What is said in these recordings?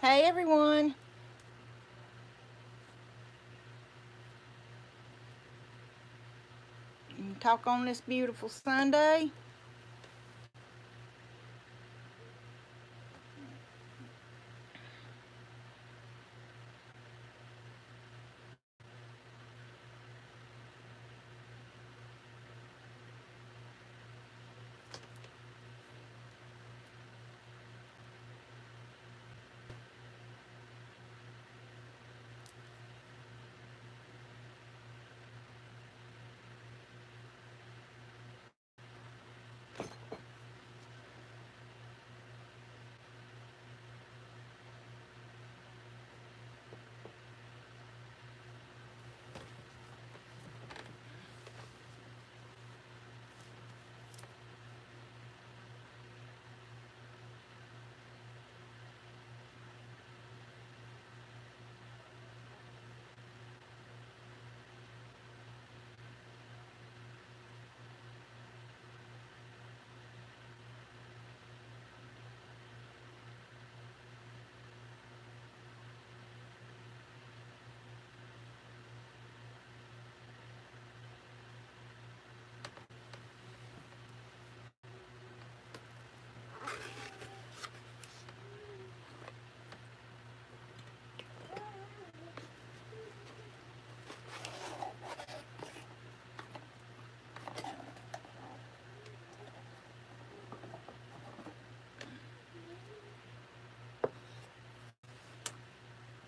Hey everyone. Talk on this beautiful Sunday.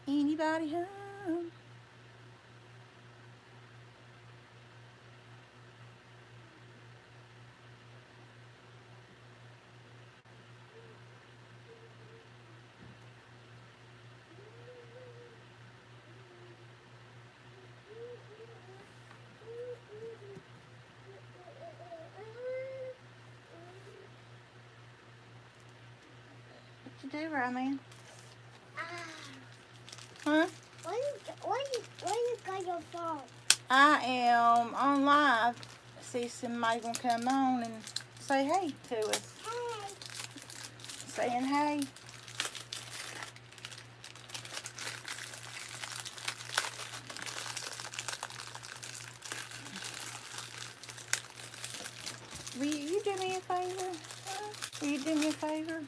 Anybody home? What you do, right, man? Huh? Where you got your phone? I am on live. See somebody gonna come on and say hey to us. Hey. Saying hey. Will you do me a favor? Will you do me a favor?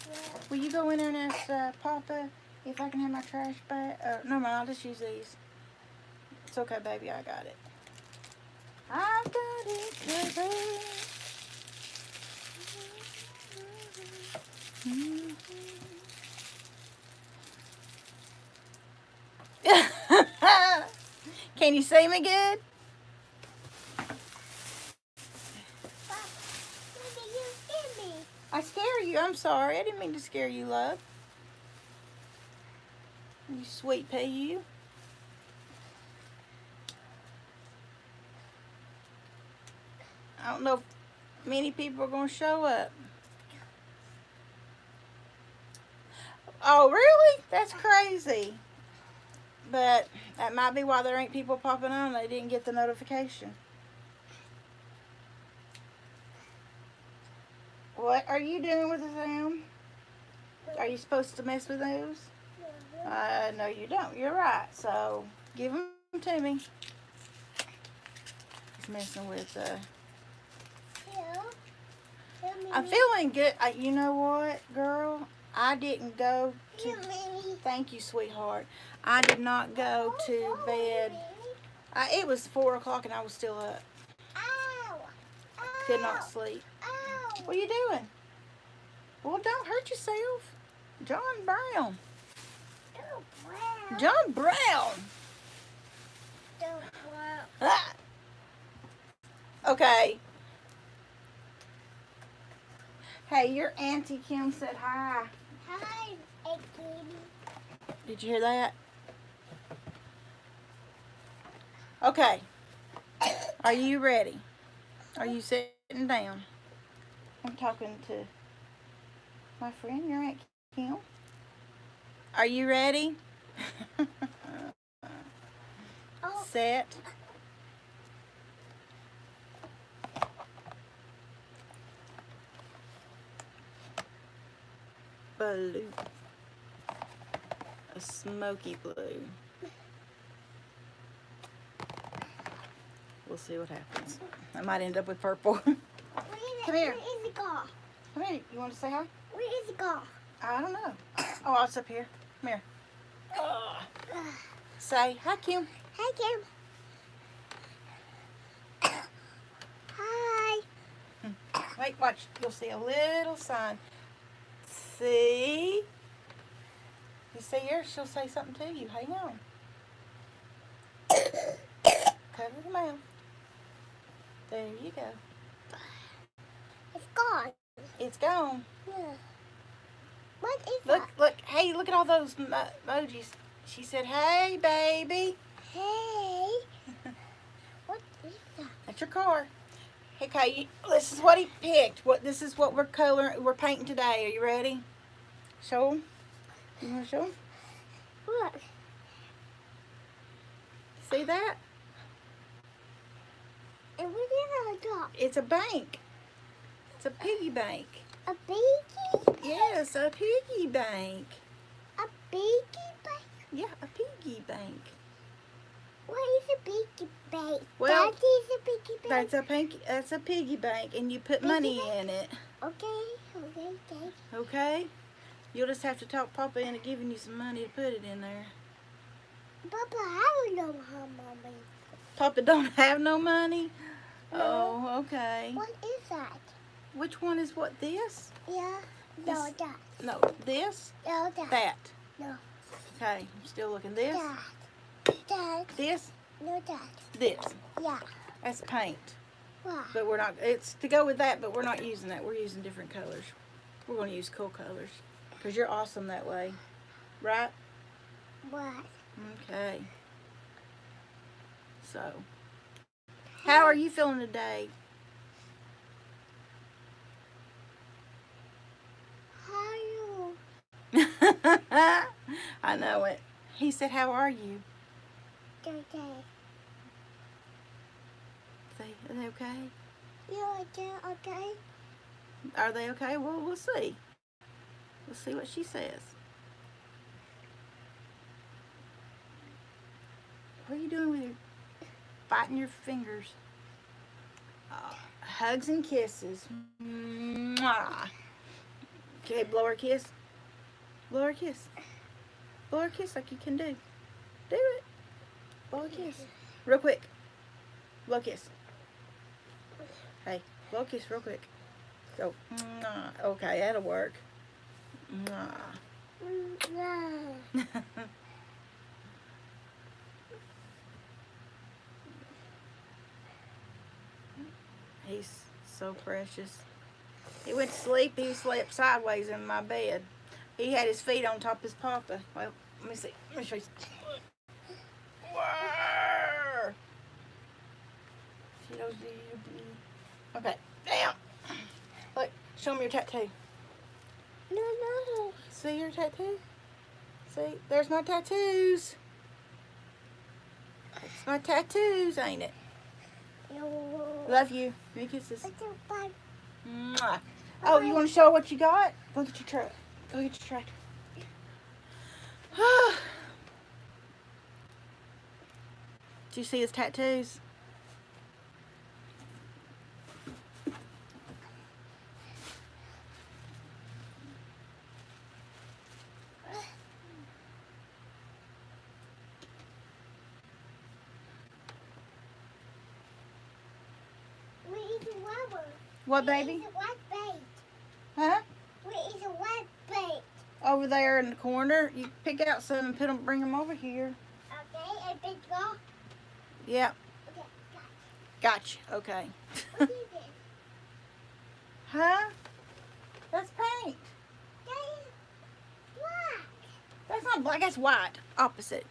Yeah. Will you go in there and ask Papa if I can have my trash bag? No, man, I'll just use these. It's okay, baby. I got it. I got it covered. Can you see me good? What did you give me? I scare you. I'm sorry. I didn't mean to scare you, love. You sweet pea, you. I don't know if many people are going to show up. Oh, really? That's crazy. But that might be why there ain't people popping on. They didn't get the notification. What are you doing with the Zoom? Are you supposed to mess with those? No, you don't. You're right. So give them to me. He's messing with. I'm feeling good. You know what, girl? I didn't go to. Thank you, sweetheart. I did not go to bed. It was 4 o'clock and I was still up. Could not sleep. What are you doing? Well, don't hurt yourself. John Brown. John Brown. Ah. Okay. Hey, your Auntie Kim said hi. Hi, Kitty. Did you hear that? Okay. Are you ready? Are you sitting down? I'm talking to my friend, your Aunt Kim. Are you ready? Set. Baloo. a smoky blue. We'll see what happens. I might end up with purple. Come here. Where is the car? here. You want to say hi? Where is the car? I don't know. Oh, it's up here. Come here. Say hi, Kim. Hi, Kim. Hi. Wait, watch. You'll see a little sign. See? You see her? She'll say something to you. Hang on. Cover the mouth. There you go. It's gone. It's gone. Yeah. What is Look, that? look. Hey, look at all those emojis. She said, hey, baby. Hey. What is that? That's your car. Okay, this is what he picked. This is what we're painting today. Are you ready? Show him. You want to show him? Look. See that? And what is that dog? It's a bank. It's a piggy bank. A baby? Yes, a piggy bank. A baby bank? Yeah, a piggy bank. What is a piggy bank? Well, That is a piggy bank. That's a piggy bank, and you put money in it. Okay, okay. Okay? You'll just have to talk Papa into giving you some money to put it in there. Papa, I don't know how mommy. Papa don't have no money? No. Oh, okay. What is that? Which one is what? This? Yeah. No, This- that. No, this? No, that. That. No. Okay, I'm still looking. This? That. This? No, that. This. Yeah. That's paint. Wow. But we're not, it's to go with that, but we're not using that. We're using different colors. We're going to use cool colors. Because you're awesome that way. Right? What? Okay. So, how are you feeling today? How you? I know it. He said, how are you? Okay. Say, are they okay? You okay? Are they okay? Well, we'll see. We'll see what she says. What are you doing with your biting your fingers? Hugs and kisses. Mwah. Okay, blow her a kiss. Blow her a kiss. Blow her a kiss like you can do. Do it. Blow a kiss. Real quick. Blow a kiss. Hey, blow a kiss real quick. Go. Mwah. Okay, that'll work. Mwah. No. He's so precious. He went to sleep. He slept sideways in my bed. He had his feet on top of his papa. Well, let me see. Let me show you. Whoa. Okay, damn. Look, show me your tattoo. No. See your tattoo? See, there's my tattoos. It's my tattoos, ain't it? No. Love you. Give me kisses. It's a bad. Mwah. Oh, you want to show what you got? Go get your truck. Go get your tractor. Did you see his tattoos? Where is the rubber? What, Where baby? is the white bait? Huh? Where is the white bait? Over there in the corner. You pick out some and bring them over here. Okay, a big rock. Yep. Okay, Gotcha. Okay. what is it? Huh? That's paint. That is black. That's not black. That's white. Opposite.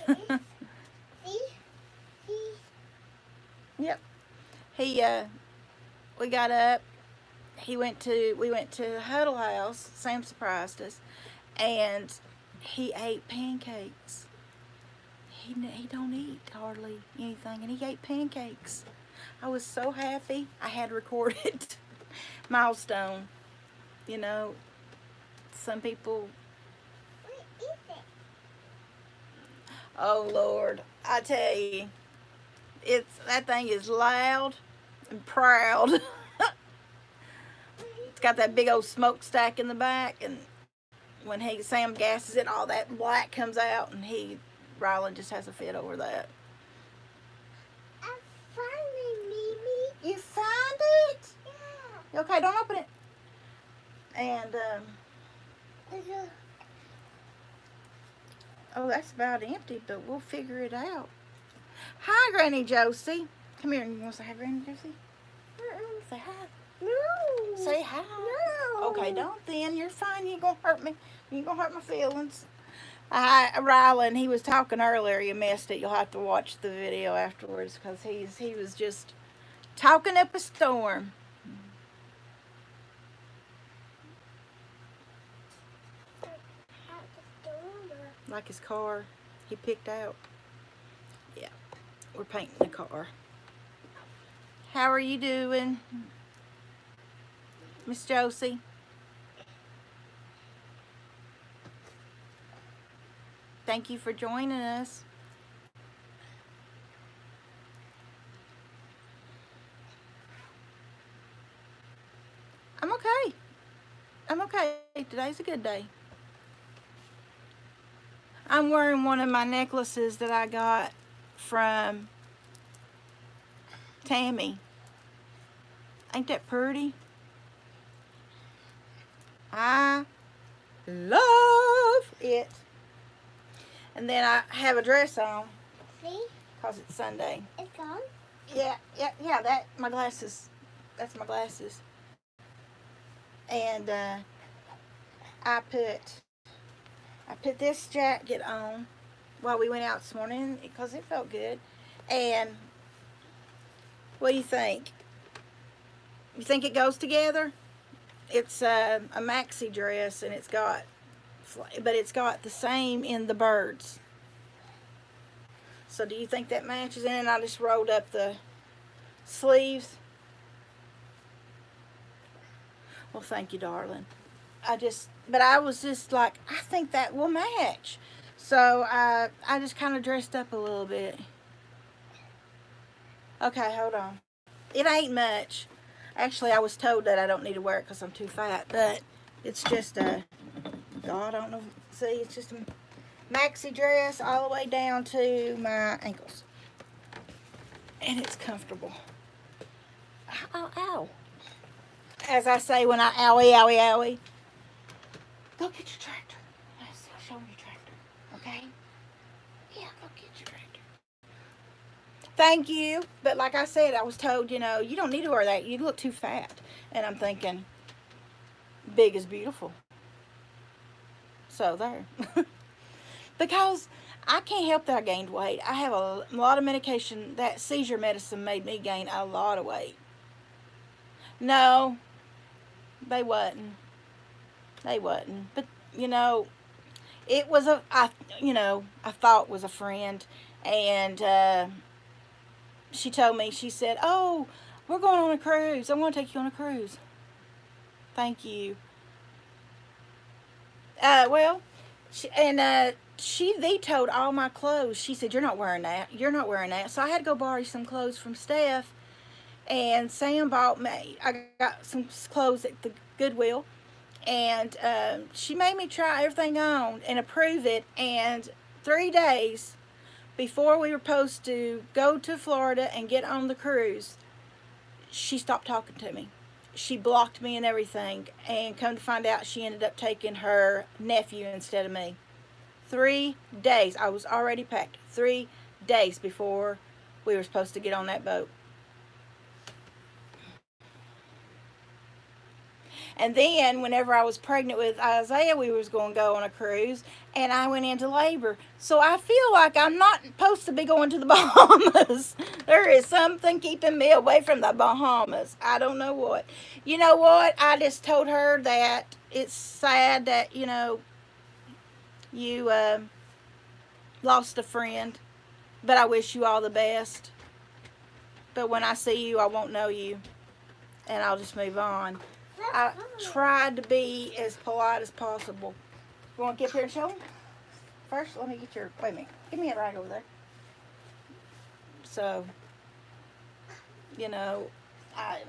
Okay. See? Yep. He we got up. We went to Huddle House. Sam surprised us, and he ate pancakes. He don't eat hardly anything, and he ate pancakes. I was so happy. I had to record it. Milestone, you know. Some people, What is it? oh Lord, I tell you, that thing is loud and proud. It's got that big old smokestack in the back, and when Sam gasses it, all that black comes out, and Rylan just has a fit over that. I found it, Mimi. You found it? Yeah. Okay, don't open it. And oh, that's about empty, but we'll figure it out. Hi, Granny Josie. Come here. You want to say hi, Granny Josie? Say hi. No. Say hi. No. Okay, don't then. You're fine. You ain't gonna hurt me. You ain't gonna hurt my feelings. Rylan, he was talking earlier. You missed it. You'll have to watch the video afterwards because he was just talking up a storm. Like his car he picked out. Yeah, we're painting the car. How are you doing, Miss Josie? Thank you for joining us. I'm okay. I'm okay. Today's a good day. I'm wearing one of my necklaces that I got from Tammy. Ain't that pretty? I love it. And then I have a dress on. See? Because it's Sunday. It's gone? Yeah, my glasses. That's my glasses. And I put this jacket on while we went out this morning because it felt good. And what do you think? You think it goes together? It's a maxi dress, and it's got the same in the birds. So do you think that matches? And I just rolled up the sleeves. Well, thank you, darling. But I was just like, I think that will match. So I just kind of dressed up a little bit. Okay, hold on. It ain't much. Actually, I was told that I don't need to wear it because I'm too fat. But it's just God, I don't know. See, it's just a maxi dress all the way down to my ankles. And it's comfortable. Ow, ow. As I say when I owie, owie, owie. Go get your tractor. Let's show me your tractor. Okay? Yeah, go get your tractor. Thank you. But like I said, I was told, you don't need to wear that. You look too fat. And I'm thinking, big is beautiful. So there. Because I can't help that I gained weight. I have a lot of medication. That seizure medicine made me gain a lot of weight. No, they wasn't. They wasn't. But, it was I thought was a friend. And she told me, she said, oh, we're going on a cruise. I want to take you on a cruise. Thank you. She vetoed all my clothes. She said, you're not wearing that. You're not wearing that. So I had to go borrow some clothes from Steph. And Sam bought me, I got some clothes at the Goodwill. And she made me try everything on and approve it. And 3 days before we were supposed to go to Florida and get on the cruise, she stopped talking to me. She blocked me and everything. And come to find out, she ended up taking her nephew instead of me. 3 days. I was already packed. 3 days before we were supposed to get on that boat. And then, whenever I was pregnant with Isaiah, we was going to go on a cruise, and I went into labor. So I feel like I'm not supposed to be going to the Bahamas. There is something keeping me away from the Bahamas. I don't know what. You know what? I just told her that it's sad that, you lost a friend. But I wish you all the best. But when I see you, I won't know you. And I'll just move on. I tried to be as polite as possible. You want to get up here and show them? First, let me get your, wait a minute. Give me it right over there. So, you know,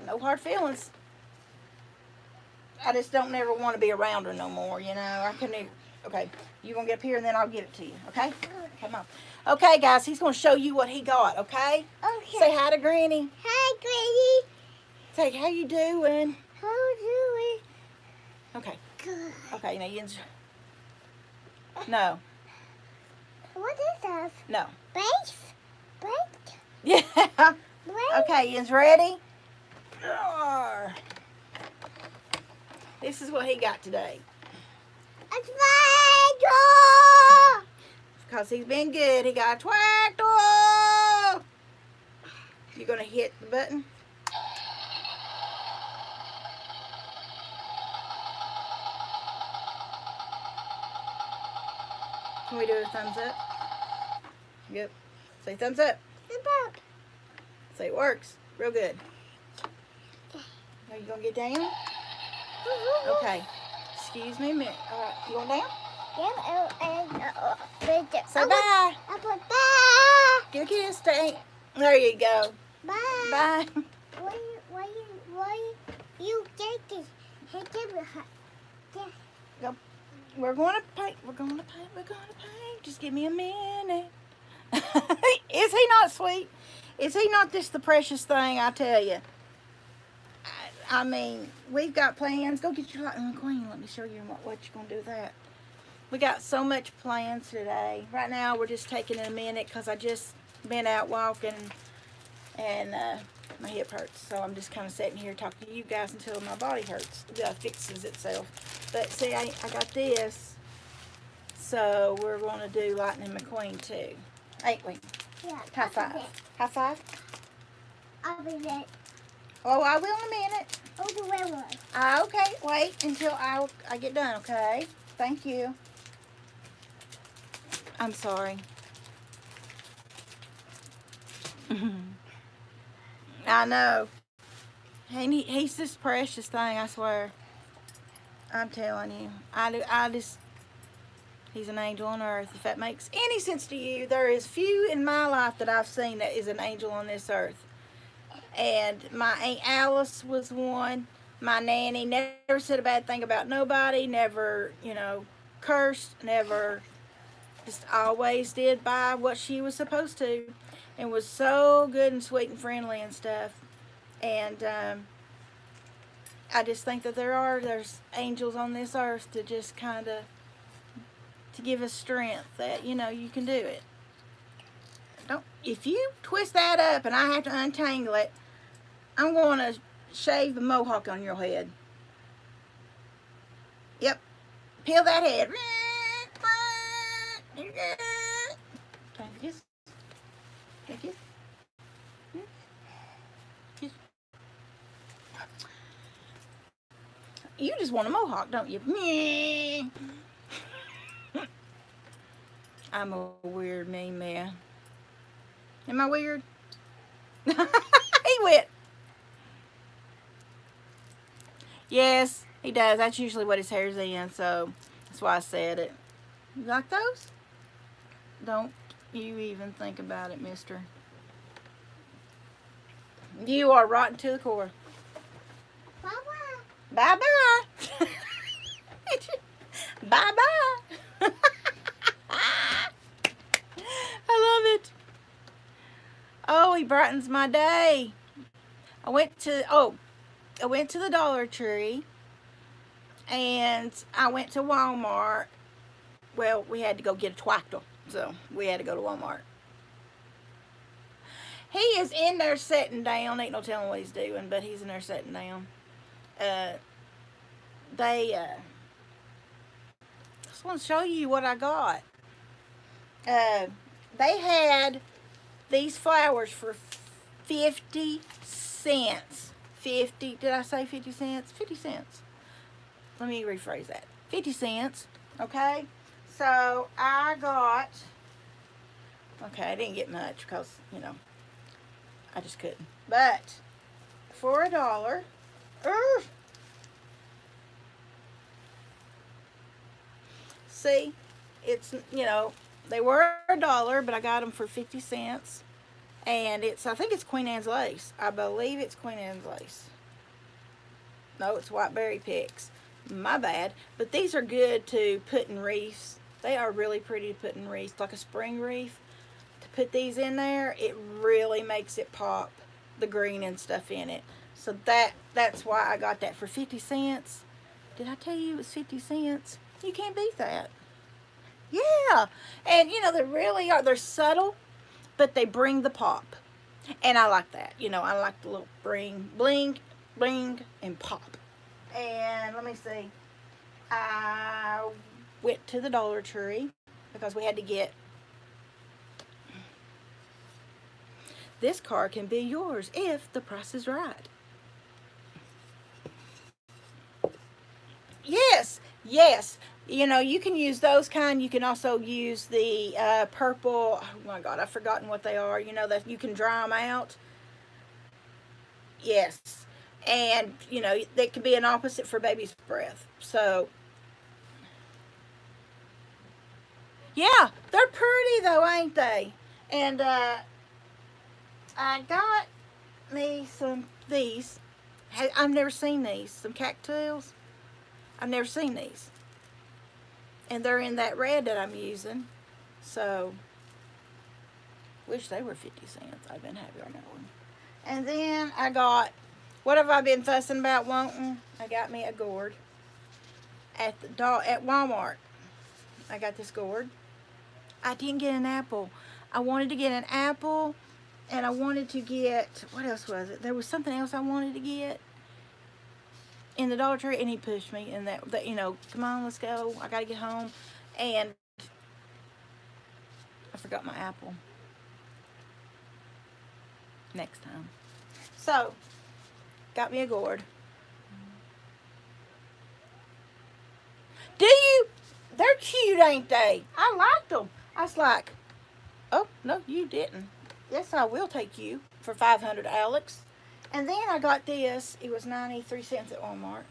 no hard feelings. I just don't never want to be around her no more, you know. I couldn't even, okay. You going to get up here and then I'll give it to you, okay? Come on. Okay, guys, he's going to show you what he got, okay? Okay. Say hi to Granny. Hi, Granny. Say, how you doing? How you doing? Okay. Good. Okay, now you... No. What is this? No. Base? Base? Yeah. Base? Okay, Ian's ready? Roar. This is what he got today. A tractor! Because he's been good. He got a tractor. You're going to hit the button? Can we do a thumbs up? Yep. Say thumbs up. About. Say it works. Real good. Are you going to get down? Okay. Excuse me a minute. All right. You going down? Say bye. Give a kiss. Stay. There you go. Bye. Bye. Why you get this? Hey, give me Go. We're going to paint. We're going to paint. We're going to paint. Just give me a minute. Is he not sweet? Is he not just the precious thing, I tell you? I mean, we've got plans. Go get your Lightning McQueen. Let me show you what you're going to do with that. We got so much plans today. Right now, we're just taking it a minute because I just been out walking and my hip hurts. So I'm just kind of sitting here talking to you guys until my body hurts. It fixes itself. But see, I got this. So we're going to do Lightning McQueen too. Ain't we? Yeah. High five. High five. I'll be there. Oh, I will in a minute. Oh, the red one. Okay, wait until I get done, okay? Thank you. I'm sorry. I know. He's this precious thing, I swear. I'm telling you. He's an angel on earth. If that makes any sense to you, there is few in my life that I've seen that is an angel on this earth. And my Aunt Alice was one. My nanny never said a bad thing about nobody, never, cursed, never, just always did by what she was supposed to, and was so good and sweet and friendly and stuff. And I just think that there's angels on this earth to just kind of, to give us strength that, you can do it. If you twist that up and I have to untangle it, I'm going to shave the mohawk on your head. Yep. Peel that head. Kiss. Kiss. Kiss. You just want a mohawk, don't you? I'm a weird, mean man. Am I weird? He went. Yes, he does. That's usually what his hair's in, so that's why I said it. You like those? Don't you even think about it, mister. You are rotten to the core. Bye-bye. Bye-bye. Bye-bye. I love it. Oh, he brightens my day. I went to the Dollar Tree, and I went to Walmart. Well, we had to go get a tractor, so we had to go to Walmart. He is in there sitting down. Ain't no telling what he's doing, but he's in there sitting down. Just want to show you what I got. They had these flowers for 50 cents. 50, did I say 50 cents? 50 cents. Let me rephrase that. 50 cents, okay? So I got, okay, I didn't get much because, I just couldn't. But for $1, See, it's, they were $1, but I got them for 50 cents. And I think it's Queen Anne's lace. I believe it's Queen Anne's lace. No, it's white berry picks. My bad. But these are good to put in wreaths. They are really pretty to put in wreaths, like a spring wreath. To put these in there, it really makes it pop, the green and stuff in it. So that's why I got that for 50 cents. Did I tell you it was 50 cents? You can't beat that. Yeah. And they really are. They're subtle, but they bring the pop. And I like that. I like the little bling, bling, and pop. And let me see. I went to the Dollar Tree because we had to get. This car can be yours if the price is right. Yes, yes. You can use those kind. You can also use the purple. Oh my God, I've forgotten what they are. That you can dry them out. Yes. And, they can be an opposite for baby's breath. So, yeah, they're pretty though, ain't they? And I got me some these. I've never seen these. Some cactuels. I've never seen these. And they're in that red that I'm using. So, wish they were 50 cents. I've been happy on that one. And then I got, what have I been fussing about wanting? I got me a gourd at Walmart. I got this gourd. I didn't get an apple. I wanted to get an apple, and I wanted to get, what else was it? There was something else I wanted to get in the Dollar Tree, and he pushed me, and that come on, let's go. I got to get home. And I forgot my apple. Next time. So, got me a gourd. Do you? They're cute, ain't they? I liked them. I was like, oh, no, you didn't. Yes, I will take you for 500, Alex. And then I got this. It was 93 cents at Walmart.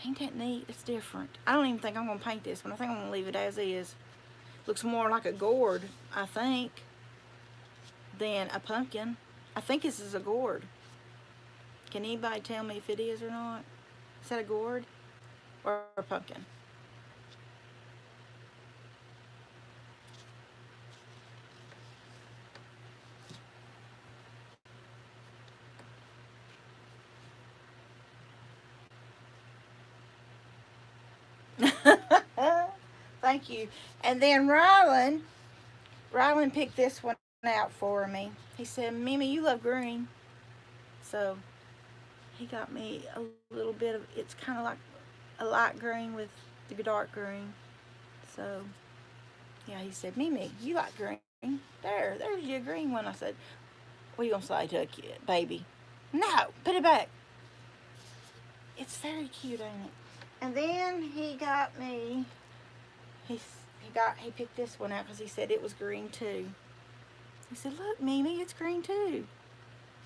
Ain't that neat? It's different. I don't even think I'm going to paint this one. I think I'm going to leave it as is. Looks more like a gourd, I think, than a pumpkin. I think this is a gourd. Can anybody tell me if it is or not? Is that a gourd or a pumpkin? Thank you. And then Rylan picked this one out for me. He said, Mimi, you love green. So he got me a little bit of, it's kind of like a light green with the dark green. So, yeah, he said, Mimi, you like green. There's your green one. I said, what are you going to say to a kid, baby? No, put it back. It's very cute, ain't it? And then he got me, he picked this one out because he said it was green too. He said, look, Mimi, it's green too.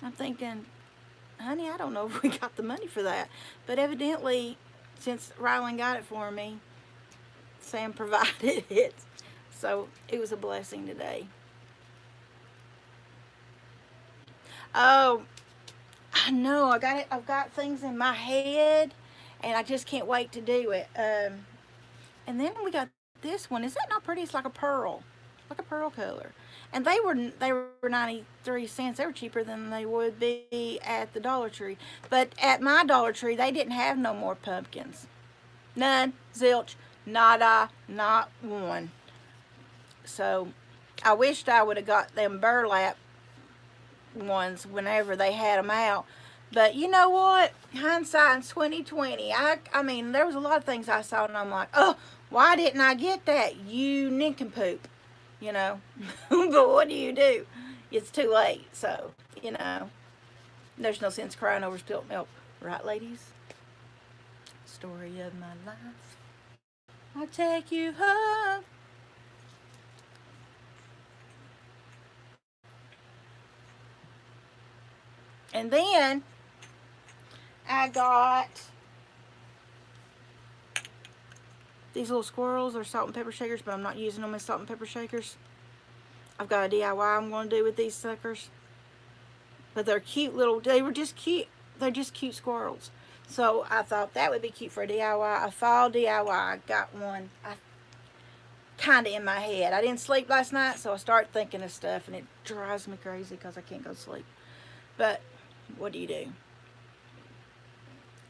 I'm thinking, honey, I don't know if we got the money for that. But evidently, since Rylan got it for me, Sam provided it. So it was a blessing today. Oh, I know. I've got things in my head, and I just can't wait to do it. And then we got this one. Is that not pretty? It's like a pearl color. And they were 93 cents. They were cheaper than they would be at the Dollar Tree. But at my Dollar Tree, they didn't have no more pumpkins. None. Zilch. Nada. Not one. So I wished I would have got them burlap ones whenever they had them out. But you know what? Hindsight's 2020. I mean, there was a lot of things I saw, and I'm like, oh, why didn't I get that? You nincompoop. But what do? It's too late. So, there's no sense crying over spilt milk. Right, ladies? Story of my life. I'll take you home. And then I got these little squirrels are salt and pepper shakers, but I'm not using them as salt and pepper shakers. I've got a DIY I'm going to do with these suckers. But they're cute little, they were just cute. They're just cute squirrels. So I thought that would be cute for a DIY, a fall DIY. I got one kind of in my head. I didn't sleep last night, so I start thinking of stuff, and it drives me crazy because I can't go to sleep. But what do you do?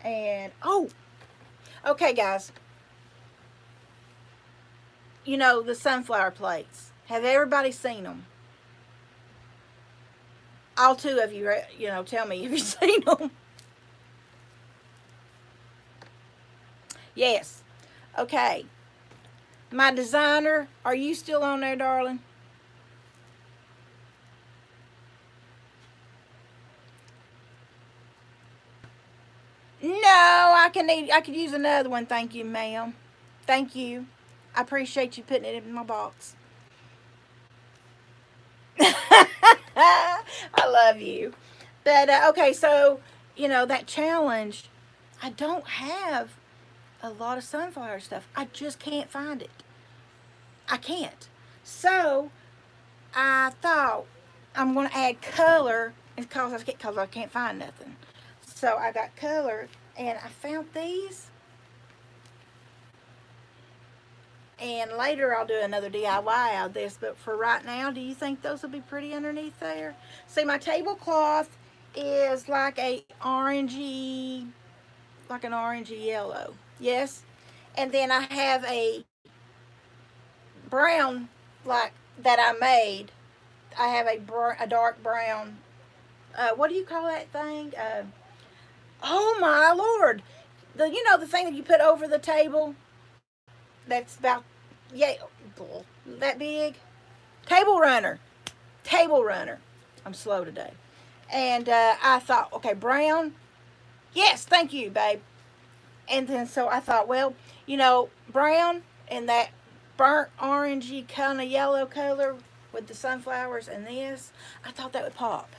And, oh, okay, guys. You know, the sunflower plates. Have everybody seen them? All two of you, tell me if you've seen them. Yes. Okay. My designer, are you still on there, darling? No, I could use another one. Thank you, ma'am. Thank you. I appreciate you putting it in my box. I love you. But okay, so that challenge, I don't have a lot of sunflower stuff. I just can't find it. I can't. So I thought I'm going to add color because I can't find nothing. So I got color, and I found these. And later I'll do another DIY out of this. But for right now, do you think those will be pretty underneath there? See, my tablecloth is like an orangey yellow. Yes. And then I have a brown, like, that I made. I have a dark brown. What do you call that thing? Oh my Lord! The thing that you put over the table. That's about, yeah, that big. Table runner. Table runner. I'm slow today. And I thought, okay, brown. Yes, thank you, babe. And then so I thought, well, brown and that burnt orangey kind of yellow color with the sunflowers and this, I thought that would pop.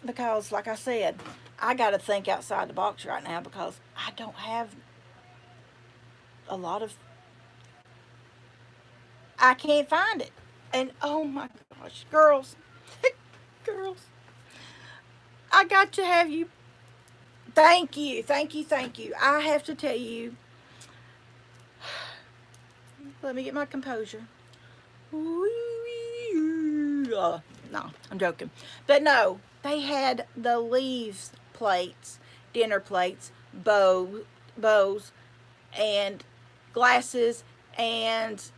Because, like I said, I got to think outside the box right now because I don't have a lot of. I can't find it. And oh my gosh, girls, girls, I got to have you. Thank you, thank you, thank you. I have to tell you. Let me get my composure. No, I'm joking. But no, they had the leaves plates, dinner plates, bows, and glasses, and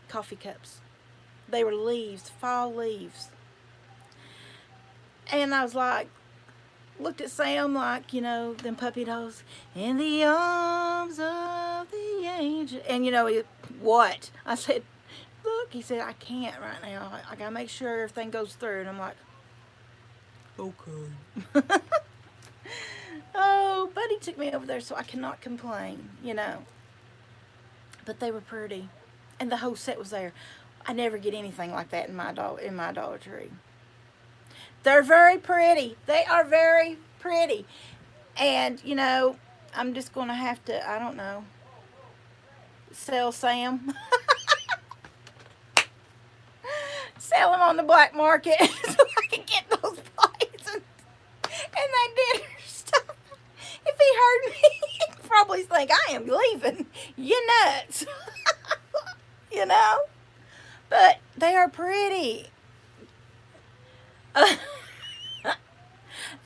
coffee cups. They were leaves, fall leaves. And I was like, looked at Sam like, them puppy dogs. In the arms of the angel. And what? I said, look, he said, I can't right now. I gotta make sure everything goes through. And I'm like, okay. Oh, Buddy took me over there, so I cannot complain. But they were pretty. And the whole set was there. I never get anything like that in my Dollar Tree. They're very pretty. They are very pretty. And, I'm just going to have to, I don't know, sell Sam. Sell them on the black market so I can get those plates and that dinner stuff. If he heard me, he'd probably think I am leaving. You nuts. But they are pretty.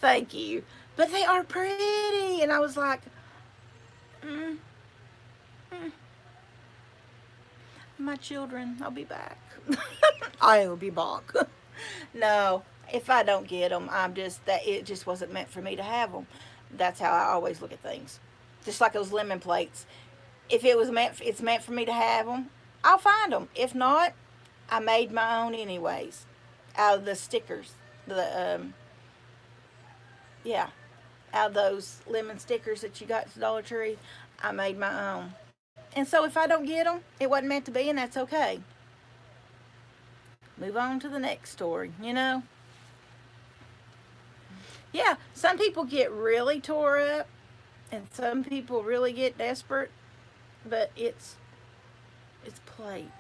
Thank you. But they are pretty. And I was like, mm, mm. My children, I'll be back. I will be back. No, if I don't get them, it just wasn't meant for me to have them. That's how I always look at things. Just like those lemon plates. If it's meant for me to have them, I'll find them. If not, I made my own anyways, out of the stickers. Yeah, out of those lemon stickers that you got at the Dollar Tree, I made my own. And so if I don't get them, it wasn't meant to be, and that's okay. Move on to the next story. Yeah, some people get really tore up, and some people really get desperate. but it's plates.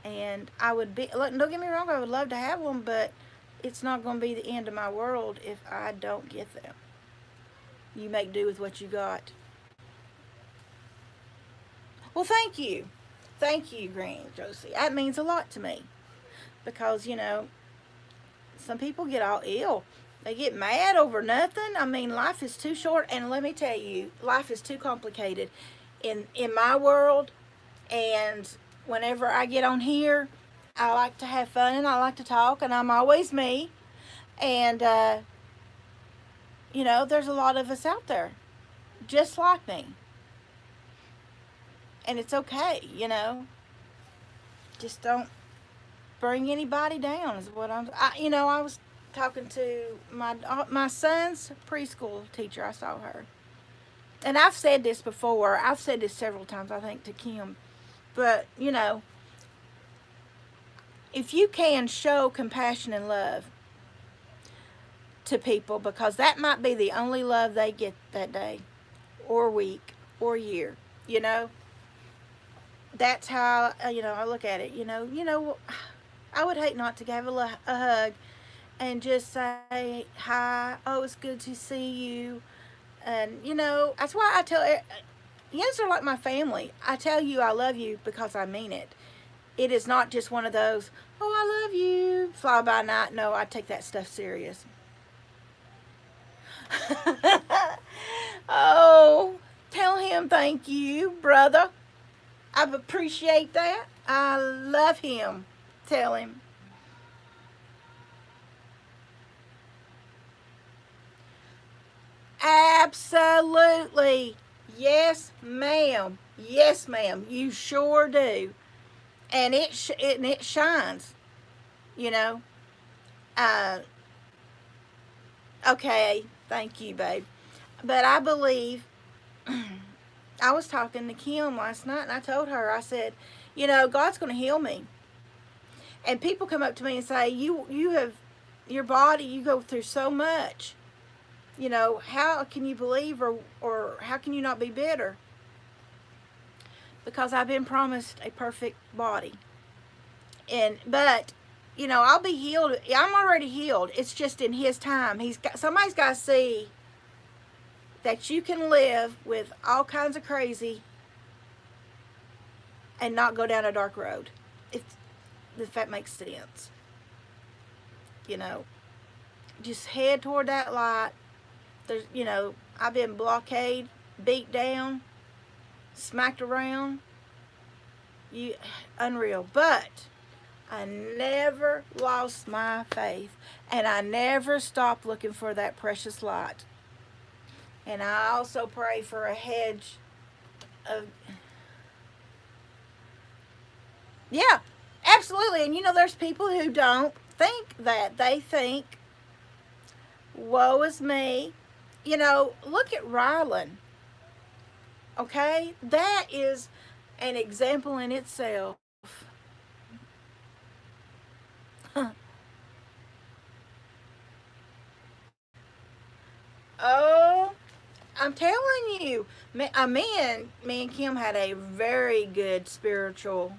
And I would be, look, don't get me wrong, I would love to have them, but it's not going to be the end of my world if I don't get them. You make do with what you got. Well, thank you. Thank you, Granny Josie. That means a lot to me because, some people get all ill. They get mad over nothing. I mean, life is too short, and let me tell you, life is too complicated in my world. And whenever I get on here, I like to have fun and I like to talk, and I'm always me. And there's a lot of us out there just like me, and it's okay. Just don't bring anybody down is what I was talking to my son's preschool teacher. I saw her, and I've said this before. I've said this several times, I think, to Kim. But if you can show compassion and love to people, because that might be the only love they get that day or week or year, you know that's how I look at it. I would hate not to have a hug and just say hi. Oh, it's good to see you. And that's why I tell youngsters are like my family. I tell you I love you because I mean it. It is not just one of those, oh, I love you, fly by night. No, I take that stuff serious. Oh, tell him thank you, brother. I appreciate that. I love him. Tell him. Absolutely. Yes, ma'am. Yes, ma'am. You sure do. And it shines, you know. Uh, okay, thank you, babe. But I believe I was talking to Kim last night, and I told her, I said, God's going to heal me. And people come up to me and say, you have your body, you go through so much. How can you believe, or how can you not be bitter? Because I've been promised a perfect body. But I'll be healed. I'm already healed. It's just in His time. Somebody's got to see that you can live with all kinds of crazy and not go down a dark road. If that makes sense. You know, just head toward that light. I've been blockaded, beat down, smacked around. Unreal. But I never lost my faith, and I never stopped looking for that precious light. And I also pray for a hedge of, yeah, absolutely. And there's people who don't think that. They think, woe is me. Look at Rylan. Okay? That is an example in itself. Oh, I'm telling you, me and Kim had a very good spiritual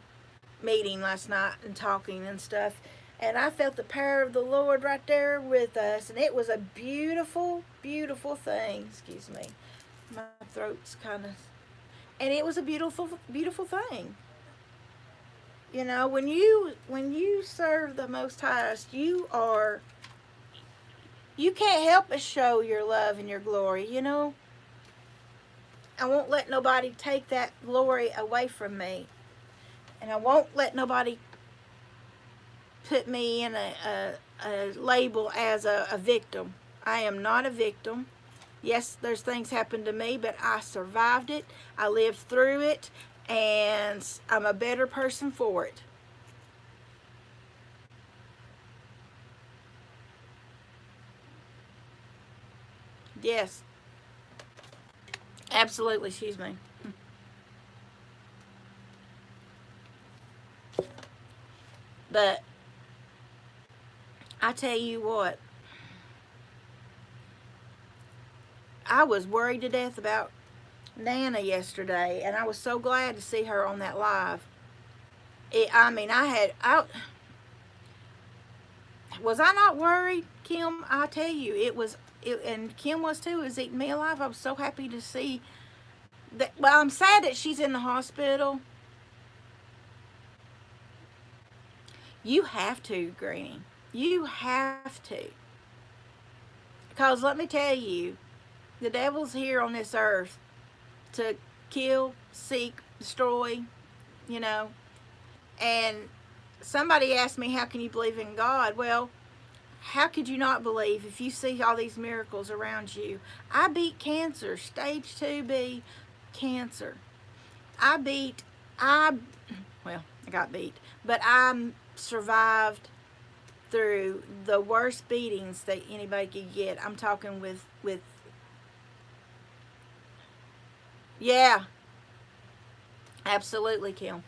meeting last night and talking and stuff. And I felt the power of the Lord right there with us. And it was a beautiful, beautiful thing. Excuse me. My throat's kind of. And it was a beautiful, beautiful thing. When you serve the Most Highest, you can't help but show your love and your glory. I won't let nobody take that glory away from me. And I won't let nobody put me in a label as a victim. I am not a victim. Yes, there's things happened to me, but I survived it. I lived through it, and I'm a better person for it. Yes, absolutely. Excuse me. But I tell you what, I was worried to death about Nana yesterday, and I was so glad to see her on that live. I mean, I was I not worried, Kim? I tell you, and Kim was too. It was eating me alive. I was so happy to see that. Well, I'm sad that she's in the hospital. You have to, Granny. You have to, because let me tell you, the devil's here on this earth to kill, seek, destroy. You know, and somebody asked me, how can you believe in God? Well, how could you not believe if you see all these miracles around you? I beat cancer, stage 2B cancer. I beat, I, well, I got beat, but I survived through the worst beatings that anybody could get. I'm talking yeah, absolutely, Kim.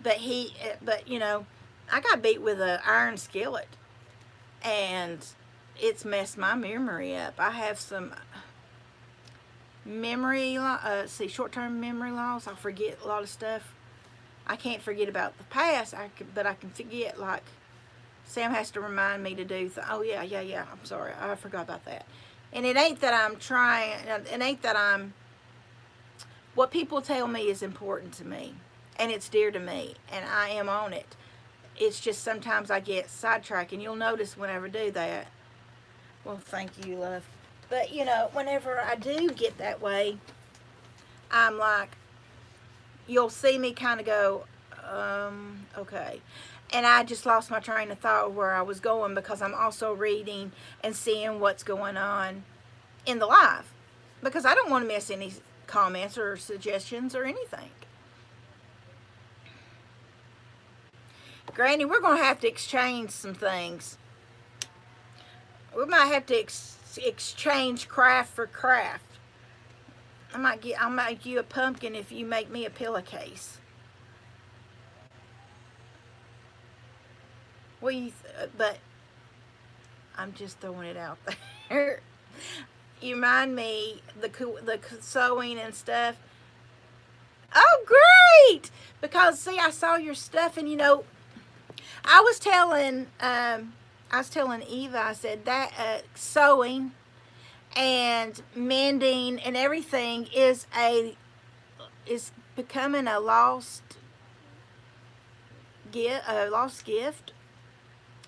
But I got beat with an iron skillet, and it's messed my memory up. I have some short-term memory loss. I forget a lot of stuff. I can't forget about the past, but I can forget, like, Sam has to remind me to do oh yeah, yeah, yeah, I'm sorry, I forgot about that. And it ain't that I'm trying, it ain't that I'm, what people tell me is important to me, and it's dear to me, and I am on it. It's just sometimes I get sidetracked, and you'll notice whenever I do that. Well, thank you, love. But whenever I do get that way, I'm like, you'll see me kind of go, okay. And I just lost my train of thought where I was going, because I'm also reading and seeing what's going on in the live, because I don't want to miss any comments or suggestions or anything. Granny, we're going to have to exchange some things. We might have to exchange craft for craft. I'll make you a pumpkin if you make me a pillowcase. But I'm just throwing it out there. You remind me the sewing and stuff. Oh, great! Because see, I saw your stuff, and I was telling Eva. I said that sewing and mending and everything is becoming a lost gift,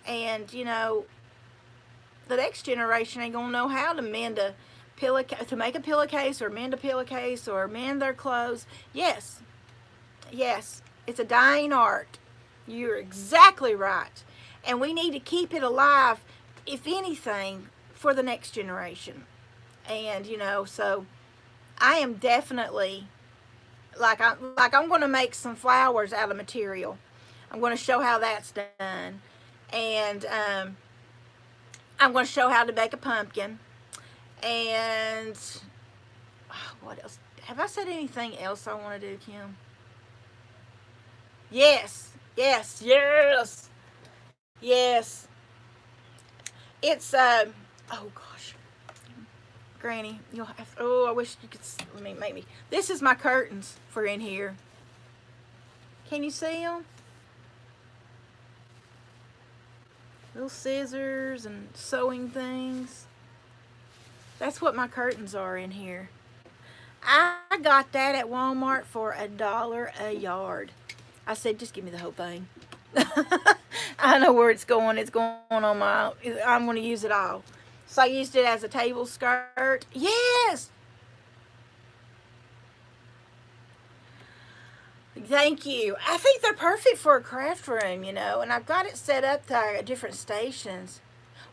and the next generation ain't gonna know how to mend a to make a pillowcase, or mend a pillowcase, or mend their clothes. Yes, yes, it's a dying art. You're exactly right, and we need to keep it alive, if anything, for the next generation. And so I am definitely, I'm going to make some flowers out of material. I'm going to show how that's done, and I'm going to show how to bake a pumpkin. And what else? Have I said anything else I want to do, Kim? Yes, yes, yes, yes. It's oh gosh, Granny, you'll have. Oh, I wish you could. Let me maybe. This is my curtains for in here. Can you see them? Little scissors and sewing things. That's what my curtains are in here. I got that at Walmart for $1 a yard. I said, just give me the whole thing. I know where it's going. It's going on I'm going to use it all. So I used it as a table skirt. Yes. Thank you. I think they're perfect for a craft room, and I've got it set up to different stations.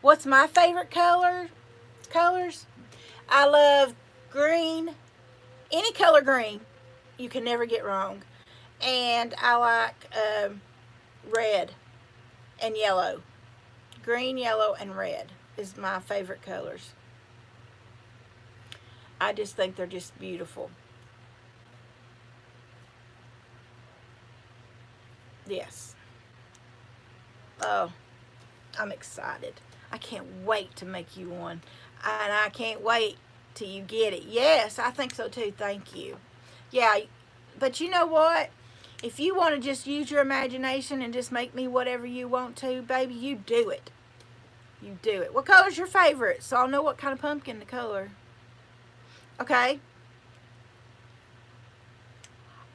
What's my favorite colors? I love green. Any color green, you can never get wrong. And I like red and yellow. Green, yellow, and red is my favorite colors. I just think they're just beautiful. Yes. Oh, I'm excited. I can't wait to make you one. And I can't wait till you get it. Yes, I think so too. Thank you. Yeah, but you know what? If you want to just use your imagination and just make me whatever you want to, baby, you do it. You do it. What color's your favorite? So I'll know what kind of pumpkin to color. Okay.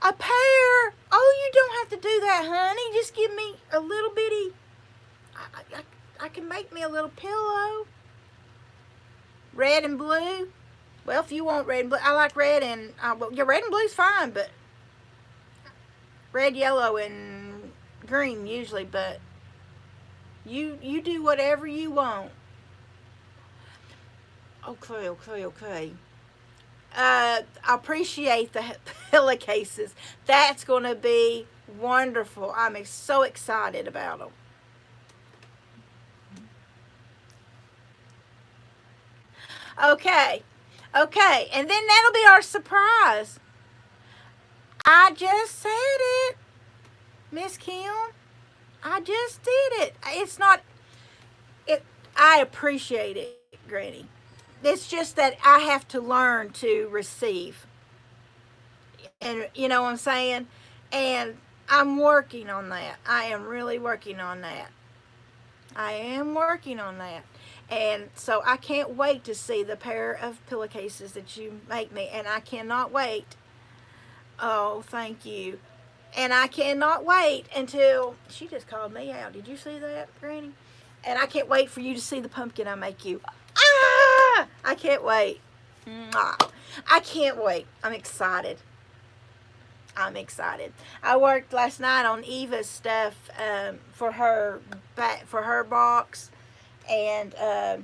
A pear. Oh, you don't have to do that, honey. Just give me a little bitty. I can make me a little pillow. Red and blue. Well, if you want red and blue, I like red and well, yeah, red and blue's fine, but red, yellow, and green usually. But you do whatever you want. Okay, okay, okay. I appreciate the pillowcases. That's going to be wonderful. I'm so excited about them. Okay, okay, and then that'll be our surprise. I just said it, Miss Kim. I just did it. It's not. It. I appreciate it, Granny. It's just that I have to learn to receive, and you know what I'm saying. And I'm working on that. I am really working on that. I am working on that. And so I can't wait to see the pair of pillowcases that you make me. And I cannot wait. Oh, thank you. And I cannot wait until she just called me out. Did you see that, Granny? And I can't wait for you to see the pumpkin I make you. Ah! I can't wait. Mwah. I can't wait. I'm excited. I'm excited. I worked last night on Eva's stuff for her box, and oh,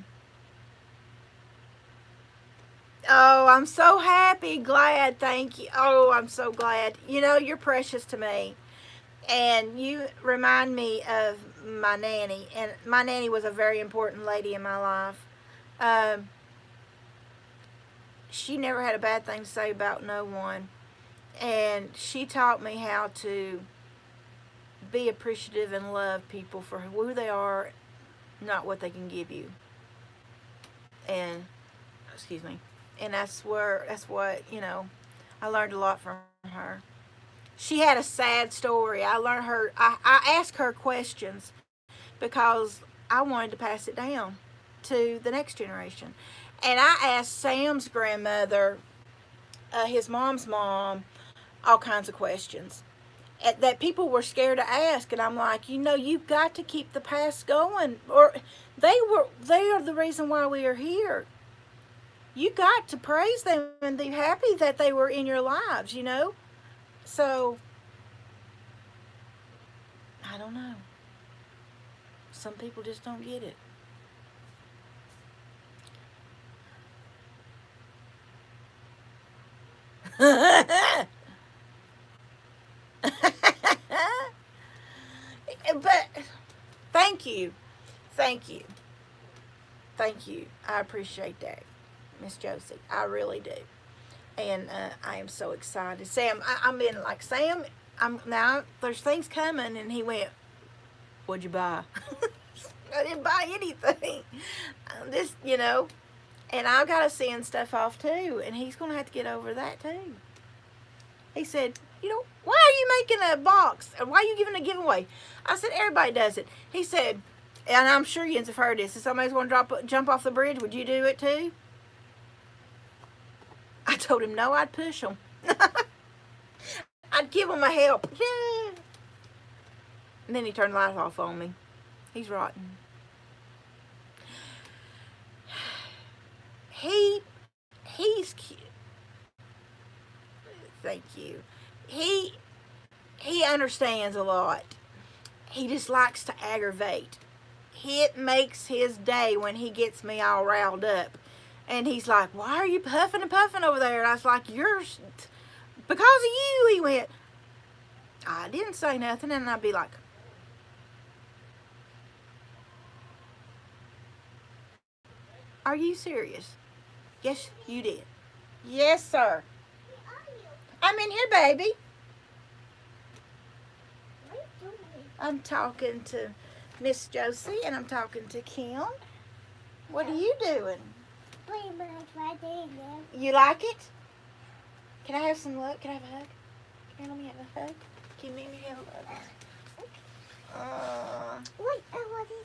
I'm so happy, glad, thank you. Oh, I'm so glad. You know, you're precious to me, and you remind me of my nanny, and my nanny was a very important lady in my life. Um, she never had a bad thing to say about no one, and she taught me how to be appreciative and love people for who they are, not what they can give you. And excuse me. And that's what I learned a lot from her. She had a sad story. I learned her. I asked her questions because I wanted to pass it down to the next generation. And I asked Sam's grandmother, his mom's mom, all kinds of questions that people were scared to ask, and I'm like, you've got to keep the past going, or they are the reason why we are here. You got to praise them and be happy that they were in your lives. So I don't know, some people just don't get it. But thank you, thank you, thank you. I appreciate that, Miss Josie. I really do. And I am so excited. Sam, I'm in like Sam. I'm now. There's things coming, and he went. What'd you buy? I didn't buy anything. This. And I've got to send stuff off too, and he's gonna have to get over that too. He said, why are you making a box? Why are you giving a giveaway? I said, everybody does it. He said, and I'm sure you have heard this. If somebody's going to jump off the bridge, would you do it too? I told him no, I'd push him. I'd give him a help. Yeah. And then he turned the light off on me. He's rotten. He's cute. Thank you. He understands a lot. He just likes to aggravate. It makes his day when he gets me all riled up. And he's like, why are you puffing and puffing over there? And I was like, because of you. He went, I didn't say nothing. And I'd be like, are you serious? Yes, you did. Yes, sir. I'm in here, baby. I'm talking to Miss Josie and I'm talking to Kim. What are you doing? Playing my Friday again. You like it? Can I have some love? Can I have a hug? Can you let me have a hug? Can you let me have a hug? What is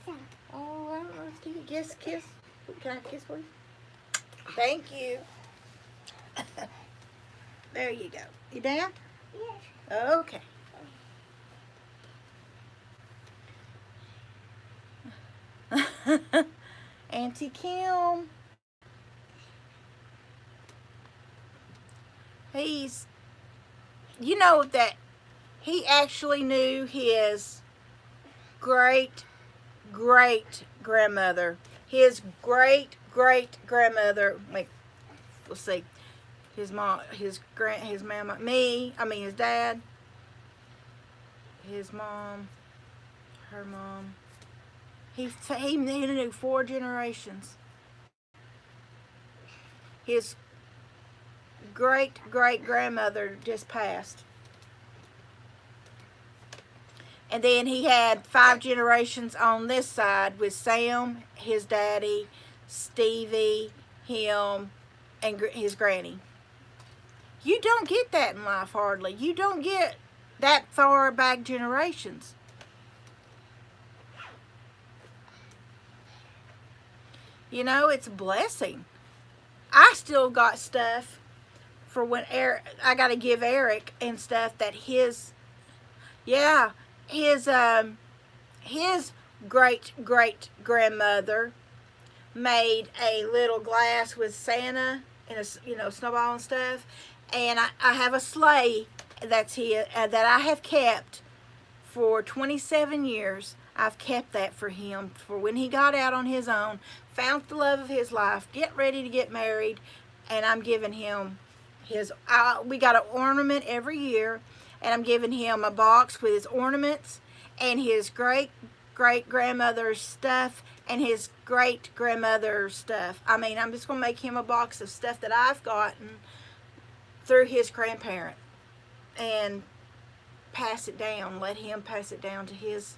that? Oh, I don't know. Can you kiss? Can I have a kiss, please? Thank you. There you go. You down? Yes. Okay. Auntie Kim. He's, you know that he actually knew his great great grandmother. His great great grandmother. Wait, let's see. His mom, his mama, his dad, his mom, her mom. He knew 4 generations. His great great grandmother just passed. And then he had 5 generations on this side with Sam, his daddy, Stevie, him, and his granny. You don't get that in life hardly. You don't get that far back generations. You know, it's a blessing. I still got stuff for when I got to give Eric and stuff that yeah, his his great great grandmother made a little glass with Santa and a snowball and stuff, and I have a sleigh that's here that I have kept for 27 years. I've kept that for him for when he got out on his own, found the love of his life, get ready to get married, and I'm giving him we got an ornament every year, and I'm giving him a box with his ornaments and his great great grandmother's stuff and his great grandmother's stuff. I mean, I'm just going to make him a box of stuff that I've gotten through his grandparent and pass it down. Let him pass it down to his.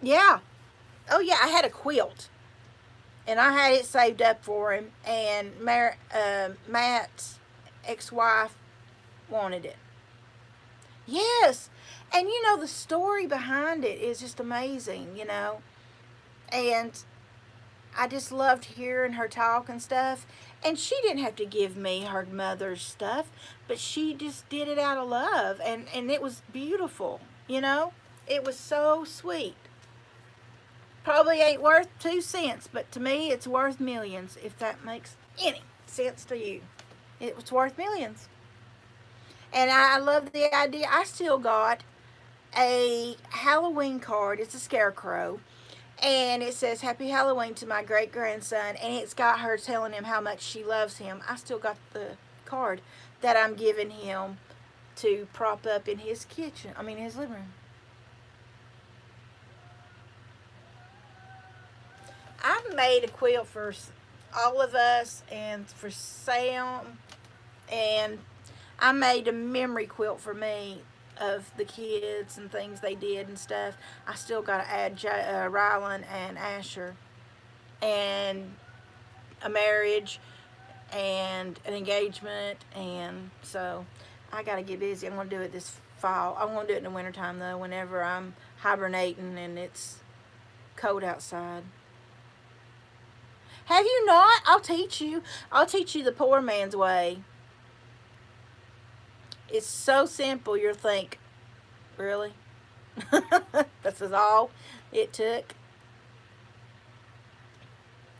Yeah. Oh, yeah, I had a quilt and I had it saved up for him, and Matt's ex-wife wanted it. Yes. And the story behind it is just amazing. And I just loved hearing her talk and stuff. And she didn't have to give me her mother's stuff, but she just did it out of love. And it was beautiful. It was so sweet. Probably ain't worth 2 cents, but to me it's worth millions, if that makes any sense to you. It was worth millions. And I love the idea. I still got a Halloween card. It's a scarecrow. And it says Happy Halloween to my great grandson. And it's got her telling him how much she loves him. I still got the card that I'm giving him to prop up in his his living room. I made a quilt for all of us and for Sam. And I made a memory quilt for me of the kids and things they did and stuff. I still got to add Rylan and Asher, and a marriage and an engagement, and so I got to get busy. I'm going to do it this fall. I'm going to do it in the wintertime, though, whenever I'm hibernating and it's cold outside. Have you not? I'll teach you. I'll teach you the poor man's way. It's so simple, you'll think, really? This is all it took.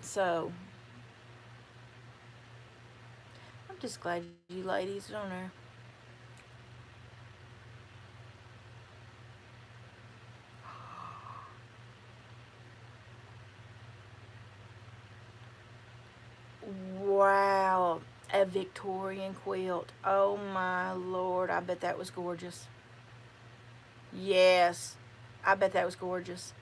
So, I'm just glad you ladies are on there. Wow, a Victorian quilt. Oh my Lord, I bet that was gorgeous. Yes, I bet that was gorgeous.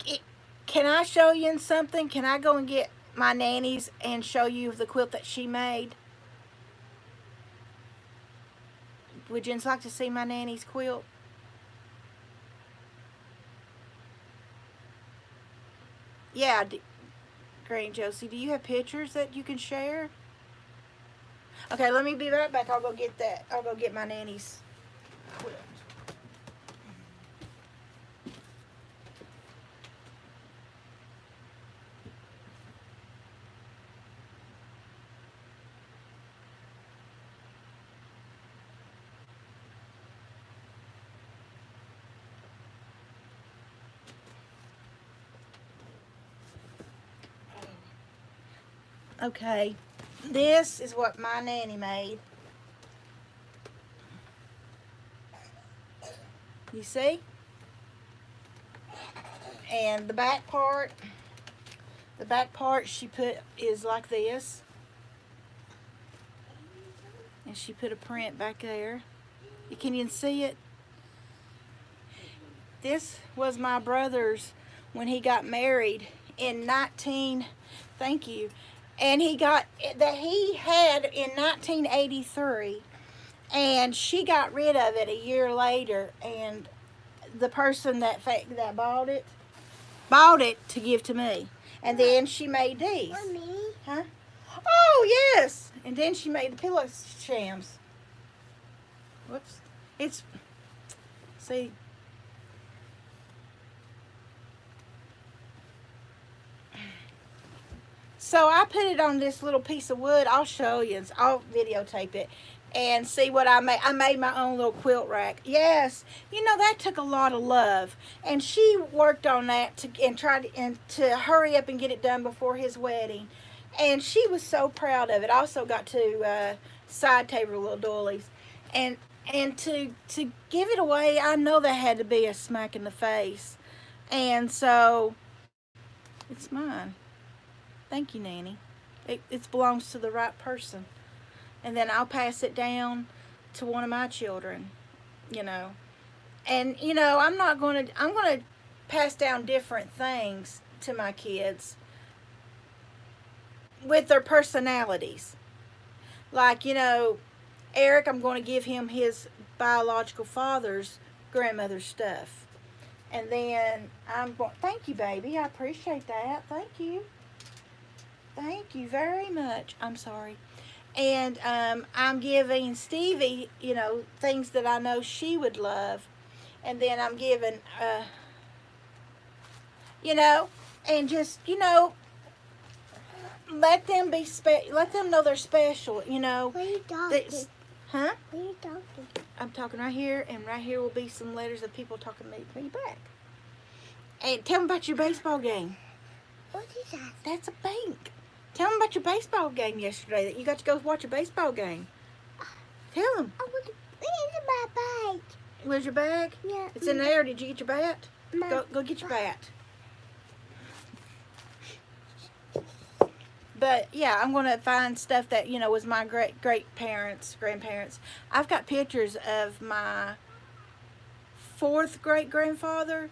It, can I show you something? Can I go and get my nanny's and show you the quilt that she made? Would you like to see my nanny's quilt? Yeah, Granny Josie, do you have pictures that you can share? Okay, let me be right back. I'll go get that. I'll go get my nanny's quilt. Okay, this is what my nanny made. You see? And the back part she put is like this. And she put a print back there. Can you see it? This was my brother's when he got married in 19, thank you. And he had in 1983, and she got rid of it a year later, and the person that bought it to give to me. And then she made these. Mommy. Huh? Oh, yes. And then she made the pillow shams. Whoops. See. So I put it on this little piece of wood. I'll show you. I'll videotape it and see what I made. I made my own little quilt rack. Yes, that took a lot of love, and she worked on that to hurry up and get it done before his wedding, and she was so proud of it. I also got two side table little doilies, and to give it away, I know that had to be a smack in the face, and so it's mine. Thank you, Nanny. It belongs to the right person. And then I'll pass it down to one of my children, And, I'm going to pass down different things to my kids with their personalities. Like, Eric, I'm going to give him his biological father's grandmother's stuff. And then thank you, baby. I appreciate that. Thank you. Thank you very much. I'm sorry. And I'm giving Stevie, things that I know she would love. And then I'm giving, and just, let them let them know they're special, What are you talking? Huh? What are you talking? I'm talking right here, and right here will be some letters of people talking to me back. And tell them about your baseball game. What is that? That's a bank. Tell them about your baseball game yesterday, that you got to go watch a baseball game. Tell them. Where's my bag? Where's your bag? Yeah. It's in there. Did you get your bat? No. Go get your bat. But yeah, I'm going to find stuff that, was my grandparents. I've got pictures of my fourth great grandfather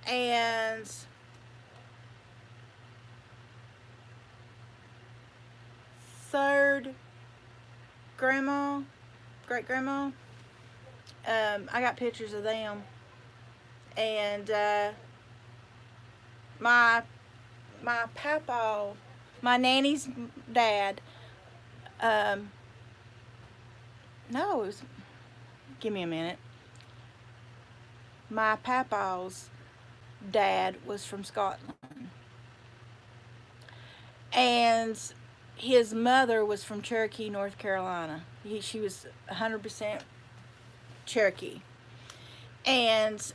and third great grandma. I got pictures of them, and my papa, my nanny's dad. No, give me a minute. My papa's dad was from Scotland, and his mother was from Cherokee, North Carolina. She was 100% Cherokee. And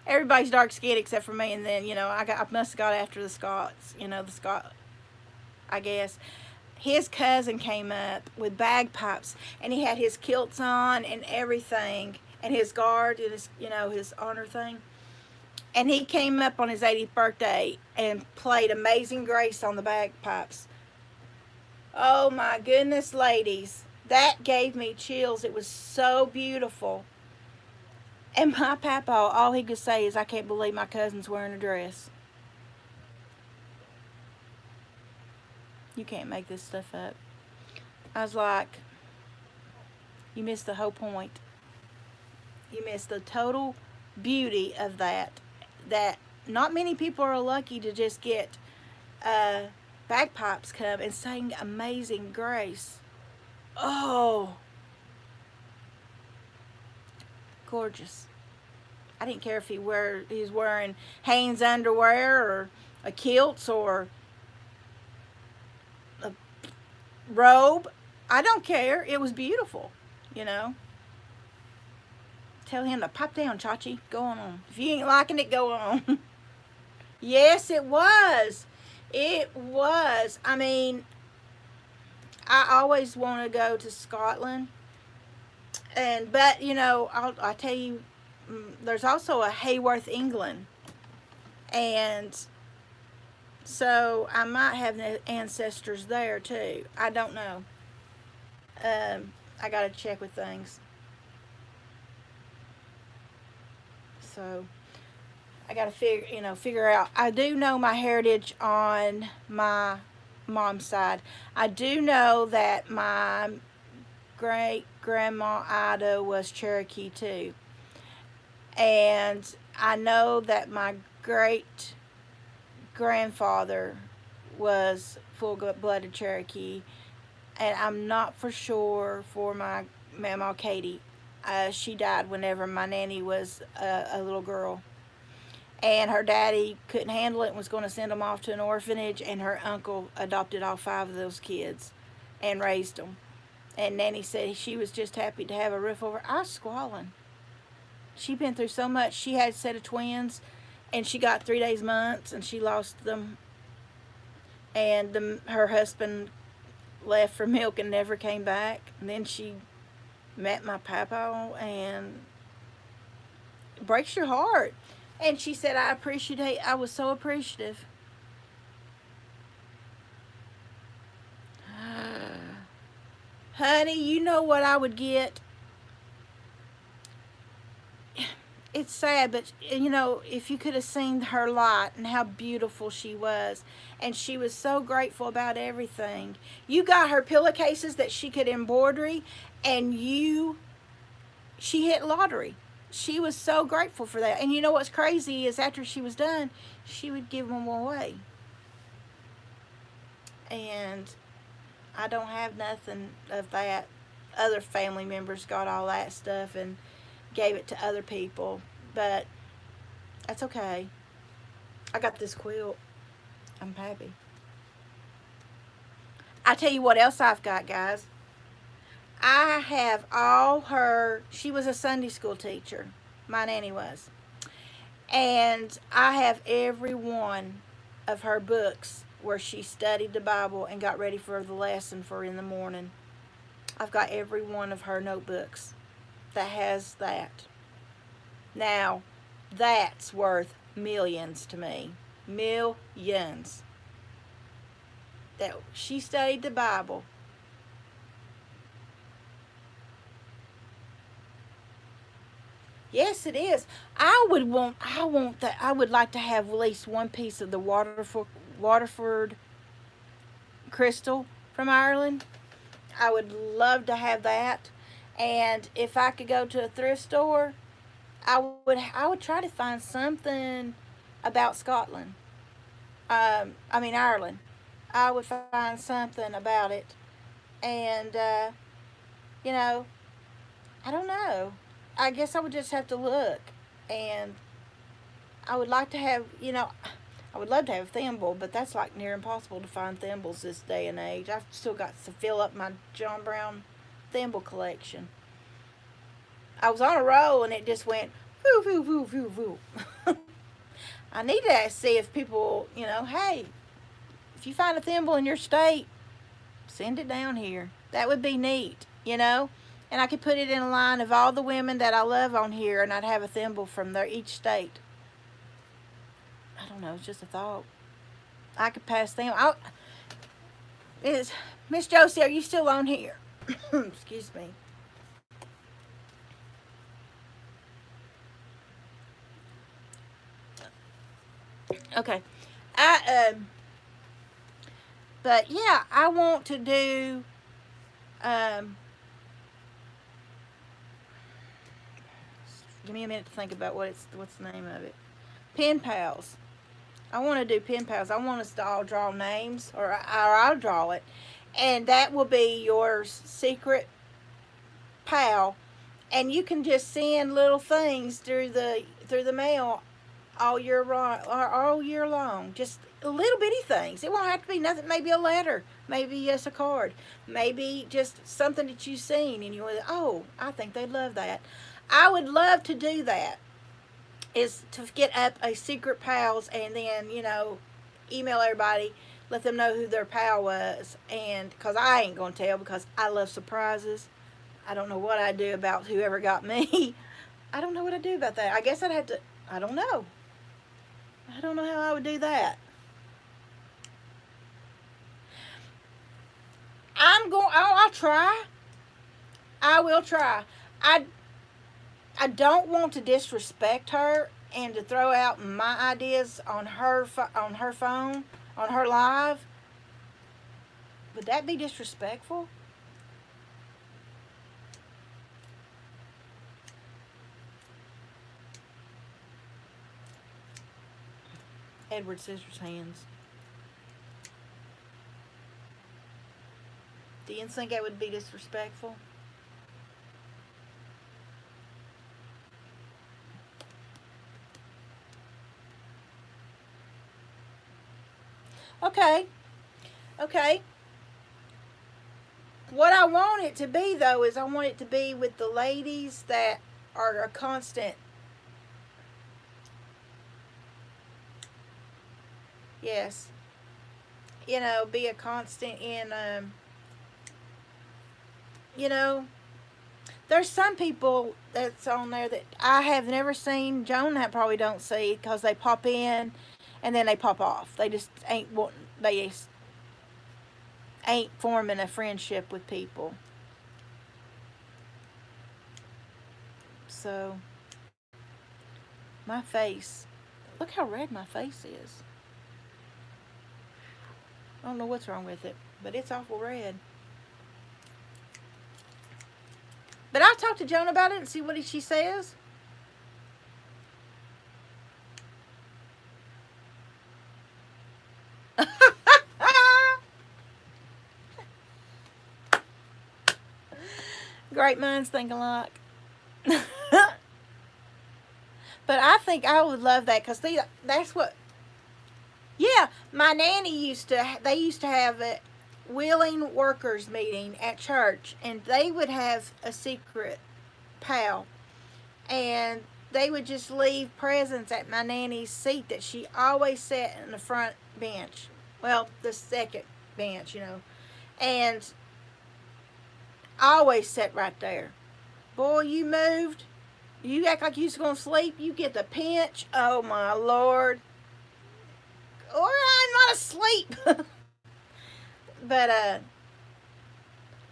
everybody's dark skinned except for me. And then, I must have got after the Scots, the Scot, I guess. His cousin came up with bagpipes, and he had his kilts on and everything, and his guard and his honor thing. And he came up on his 80th birthday and played Amazing Grace on the bagpipes. Oh my goodness, ladies. That gave me chills. It was so beautiful. And my papa, all he could say is, I can't believe my cousin's wearing a dress. You can't make this stuff up. I was like, you missed the whole point. You missed the total beauty of that. that not many people are lucky to just get uh, bagpipes come and sing Amazing Grace. Oh, gorgeous. I didn't care if he's wearing Hanes underwear or a kilts or a robe. I don't care. It was beautiful, you know. Tell him to pipe down, Chachi. Go on. If you ain't liking it, go on. Yes, it was. It was. I mean, I always want to go to Scotland, but you know, I'll tell you, there's also a Hayworth, England, and so I might have ancestors there too. I don't know. I gotta check with things. So I gotta figure out. I do know my heritage on my mom's side. I do know that my great grandma Ida was Cherokee too, and I know that my great grandfather was full blooded Cherokee, and I'm not for sure for my Mama Katie. She died whenever my nanny was a little girl, and her daddy couldn't handle it and was going to send them off to an orphanage, and her uncle adopted all five of those kids and raised them. And Nanny said she was just happy to have a roof over. I was squalling. She'd been through so much. She had a set of twins, and she got 3 days months, and she lost them. And her husband left for milk and never came back. And then she met my papa, and it breaks your heart. And she said, I was so appreciative. Honey, you know what I would get? It's sad, but you know, if you could have seen her light and how beautiful she was, and she was so grateful about everything. You got her pillowcases that she could embroidery, and she hit lottery. She was so grateful for that. And you know what's crazy is after she was done, she would give them away. And I don't have nothing of that. Other family members got all that stuff and gave it to other people, but that's okay. I got this quilt. I'm happy. I tell you what else I've got, guys. I have all her. She was a Sunday school teacher. My nanny was, and I have every one of her books where she studied the Bible and got ready for the lesson for in the morning. I've got every one of her notebooks that has that. Now, that's worth millions to me. Millions. That she studied the Bible. Yes, it is. I want that. I would like to have at least one piece of the Waterford crystal from Ireland. I would love to have that. And if I could go to a thrift store, I would try to find something about Scotland. I mean Ireland. I would find something about it, and you know, I don't know. I guess I would just have to look, and I would like to have, I would love to have a thimble, but that's like near impossible to find thimbles this day and age. I've still got to fill up my John Brown thimble collection. I was on a roll and it just went whoo, whoo, whoo, whoo, whoo. I need to see if people, hey, if you find a thimble in your state, send it down here. That would be neat, And I could put it in a line of all the women that I love on here, and I'd have a thimble from each state. I don't know. It's just a thought. I could pass them out. Is Miss Josie? Are you still on here? Excuse me. Okay. But yeah, I want to do. Give me a minute to think about what's the name of it. pen pals. I want to do pen pals. I want us to all draw names, or I'll draw it, and that will be your secret pal. And you can just send little things through the mail all year long. Just little bitty things. It won't have to be nothing. Maybe a letter. Maybe just a card. Maybe just something that you've seen and you went, oh, I think they'd love that. I would love to do that. Is to get up a secret pals and then email everybody, let them know who their pal was, and because I ain't gonna tell because I love surprises. I don't know what I'd do about whoever got me. I don't know what I'd do about that. I guess I'd have to. I don't know. I don't know how I would do that. I'll try. I will try. I I don't want to disrespect her and to throw out my ideas on her phone on her live. Would that be disrespectful? Edward Scissorhands. Do you think that would be disrespectful? Okay. Okay. What I want it to be though is I want it to be with the ladies that are a constant. Yes. Be a constant in you know, there's some people that's on there that I have never seen. Joan that probably don't see because they pop in and then they pop off. They just ain't wanting. They ain't forming a friendship with people. So my face, look how red my face is. I don't know what's wrong with it, but it's awful red. But I'll talk to Joan about it and see what she says. Great minds think alike. But I think I would love that because that's what. Yeah, my nanny they used to have a willing workers meeting at church, and they would have a secret pal, and they would just leave presents at my nanny's seat that she always sat in the front bench. Well, the second bench. And always sat right there. Boy, you moved. You act like you was going to sleep. You get the pinch. Oh, my Lord. Or I'm not asleep. But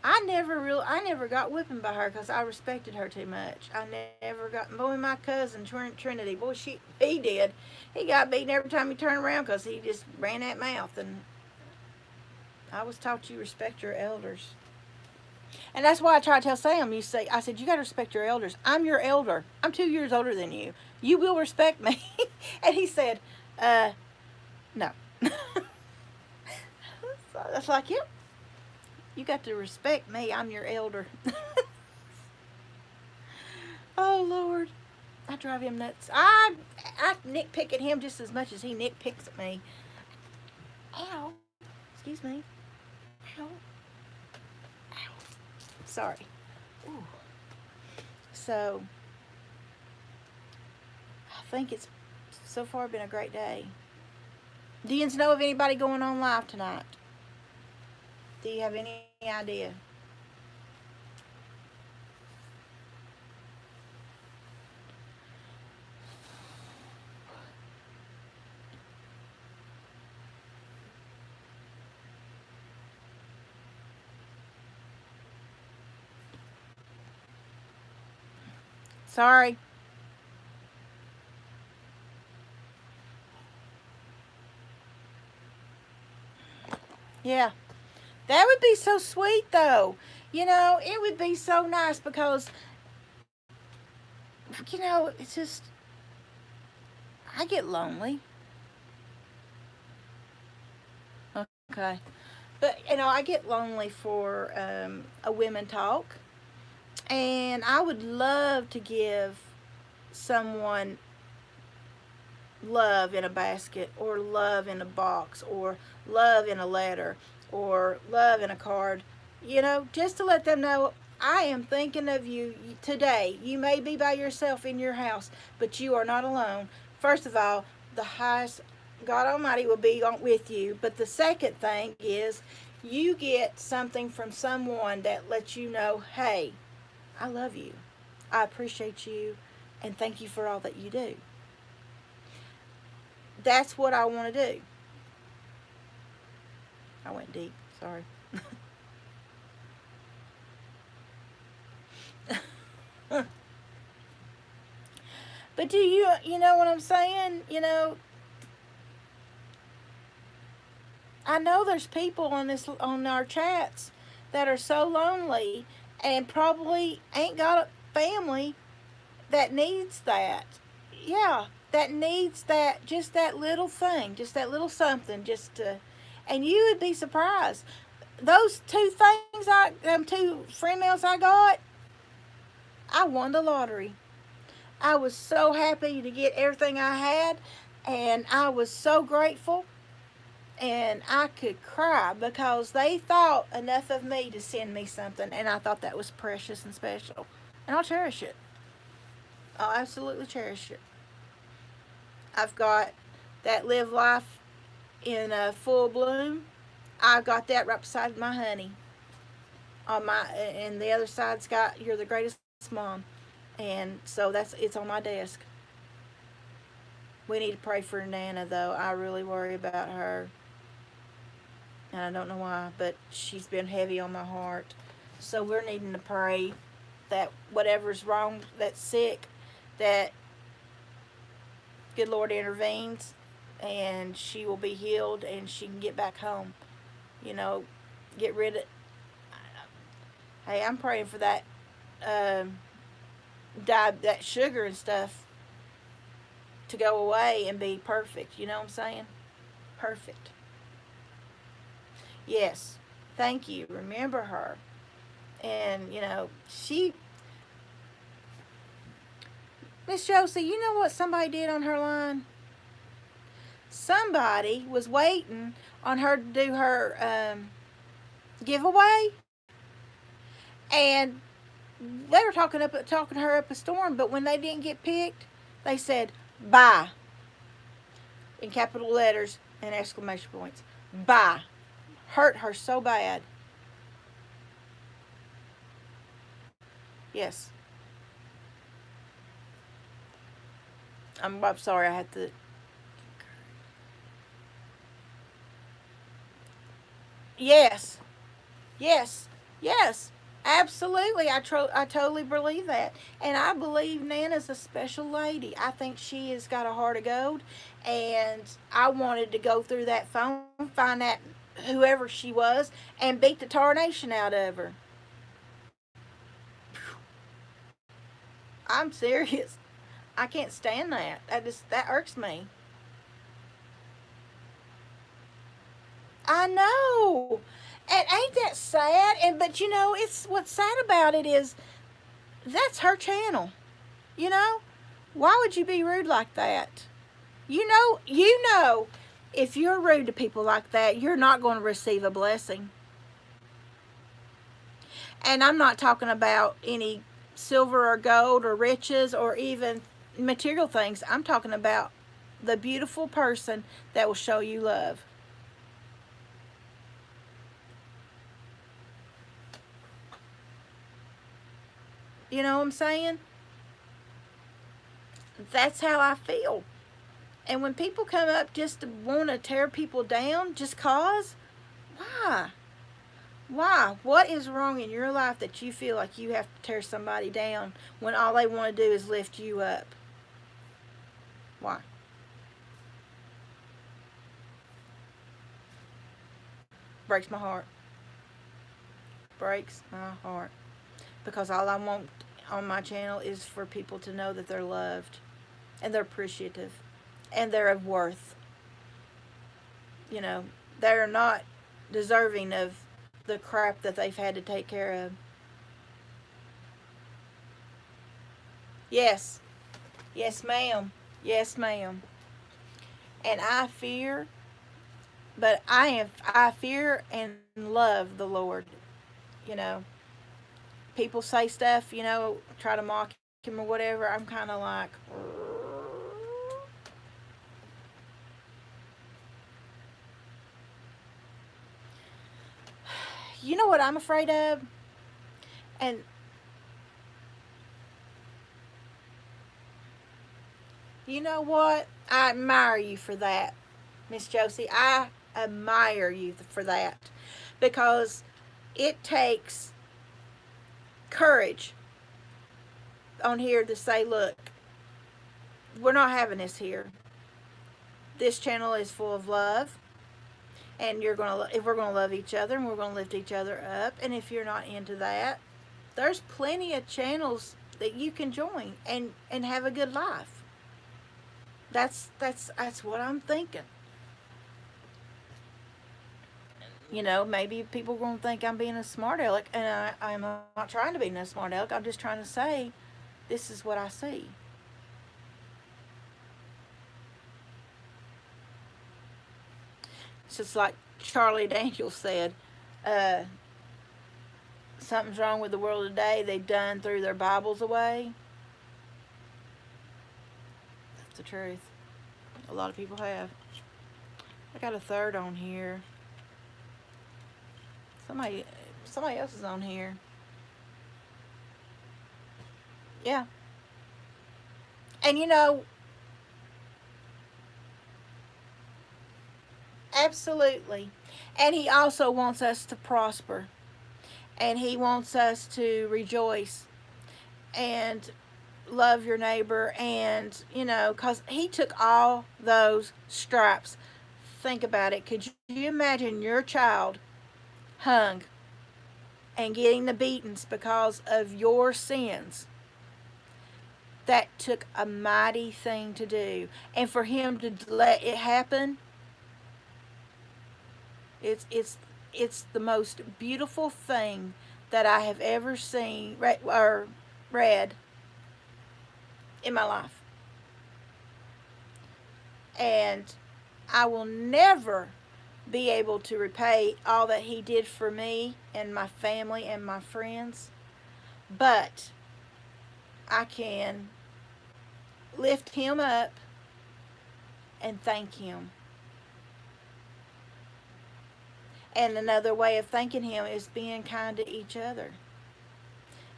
I never got whipping by her because I respected her too much. I never got. Boy, my cousin Trinity, boy, he did. He got beaten every time he turned around because he just ran that mouth. And I was taught you respect your elders. And that's why I try to tell Sam. I said you got to respect your elders. I'm your elder. I'm 2 years older than you. You will respect me. And he said, no. So that's like, yep. You got to respect me. I'm your elder. Oh Lord, I drive him nuts. I nitpick at him just as much as he nitpicks at me. Ow. Excuse me. Ow. Ow. Sorry. Ooh. So I think it's so far been a great day. Do you know of anybody going on live tonight? Do you have any idea? Sorry. Yeah. That would be so sweet, though. It would be so nice because, it's just, I get lonely. Okay. But, I get lonely for a women talk. And I would love to give someone love in a basket, or love in a box, or love in a letter, or love in a card, just to let them know I am thinking of you today. You may be by yourself in your house, but you are not alone. First of all, the highest God Almighty will be with you. But the second thing is you get something from someone that lets you know, hey, I love you. I appreciate you. And thank you for all that you do. That's what I want to do. I went deep. Sorry. But do you know what I'm saying? I know there's people on our chats that are so lonely and probably ain't got a family that needs that. Yeah, that needs that, just that little thing, just that little something, just to, and you would be surprised. Those two things, them two friend mails I got, I won the lottery. I was so happy to get everything I had, and I was so grateful, and I could cry because they thought enough of me to send me something, and I thought that was precious and special, and I'll cherish it. I'll absolutely cherish it. I've got that live life in a full bloom. I got that right beside my honey. And the other side's got you're the greatest mom, and so it's on my desk. We need to pray for Nana though. I really worry about her, and I don't know why, but she's been heavy on my heart. So we're needing to pray that whatever's wrong, that's sick, that good Lord intervenes, and she will be healed, and she can get back home. You know, get rid of. Hey, I'm praying for that, um, that sugar and stuff to go away and be perfect. You know what I'm saying? Perfect. Yes. Thank you. Remember her. And, Miss Josie, you know what somebody did on her line? Somebody was waiting on her to do her giveaway, and they were talking her up a storm. But when they didn't get picked, they said bye in capital letters and exclamation points. Bye. Hurt her so bad. Yes. I'm sorry. I had to. Yes. Yes. Yes. Absolutely. I totally believe that. And I believe Nana's a special lady. I think she has got a heart of gold. And I wanted to go through that phone, find that whoever she was, and beat the tarnation out of her. I'm serious. I can't stand that. That irks me. I know. And ain't that sad? And but it's what's sad about it is that's her channel. You know? Why would you be rude like that? You know, if you're rude to people like that, you're not going to receive a blessing. And I'm not talking about any silver or gold or riches or even material things. I'm talking about the beautiful person that will show you love. You know what I'm saying? That's how I feel. And when people come up just to want to tear people down just cause, why? Why? What is wrong in your life that you feel like you have to tear somebody down when all they want to do is lift you up? Why? Breaks my heart. Breaks my heart. Because all I want on my channel is for people to know that they're loved and they're appreciative. and they're of worth. You know, they're not deserving of the crap that they've had to take care of. Yes, yes, ma'am. Yes, ma'am. And I fear, but I fear and love the Lord. You know, people say stuff, try to mock him or whatever. I'm kind of like, you know what I'm afraid of? And you know what? I admire you for that, Miss Josie. I admire you for that because it takes courage on here to say, look, we're not having this here. This channel is full of love, and if we're gonna love each other and we're gonna lift each other up, and if you're not into that, there's plenty of channels that you can join and have a good life. That's what I'm thinking. Maybe people are gonna think I'm being a smart aleck, and I'm not trying to be a smart aleck. I'm just trying to say this is what I see. It's just like Charlie Daniels said, uh, something's wrong with the world today. They've done threw their Bibles away. That's the truth. A lot of people have. I got a third on here. Somebody, somebody else is on here. Yeah, and absolutely. And he also wants us to prosper, and he wants us to rejoice and love your neighbor, and because he took all those stripes. Think about it. Could you imagine your child hung and getting the beatings because of your sins? That took a mighty thing to do, and for him to let it happen, it's the most beautiful thing that I have ever seen or read in my life. And I will never be able to repay all that he did for me and my family and my friends, but I can lift him up and thank him. And another way of thanking him is being kind to each other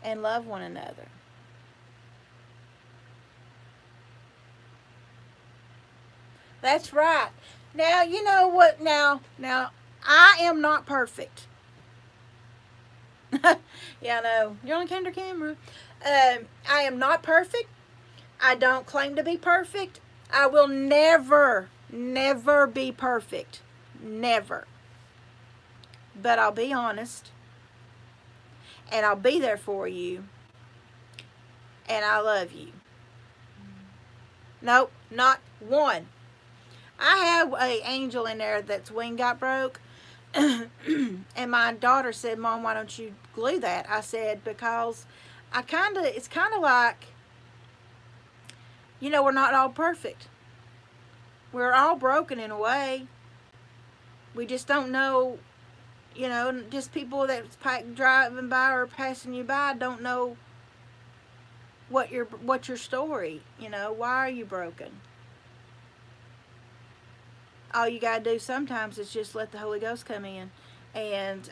and love one another. That's right. Now, you know what? Now, I am not perfect. Yeah, I know. You're on camera. I am not perfect. I don't claim to be perfect. I will never be perfect. Never. But I'll be honest, and I'll be there for you, and I love you. Nope, not one. I have a angel in there that's wing got broke, and my daughter said, "Mom, why don't you glue that?" I said, "Because it's kind of like, we're not all perfect. We're all broken in a way. We just don't know, just people that's driving by or passing you by don't know what's your story. Why are you broken? All you gotta do sometimes is just let the Holy Ghost come in, and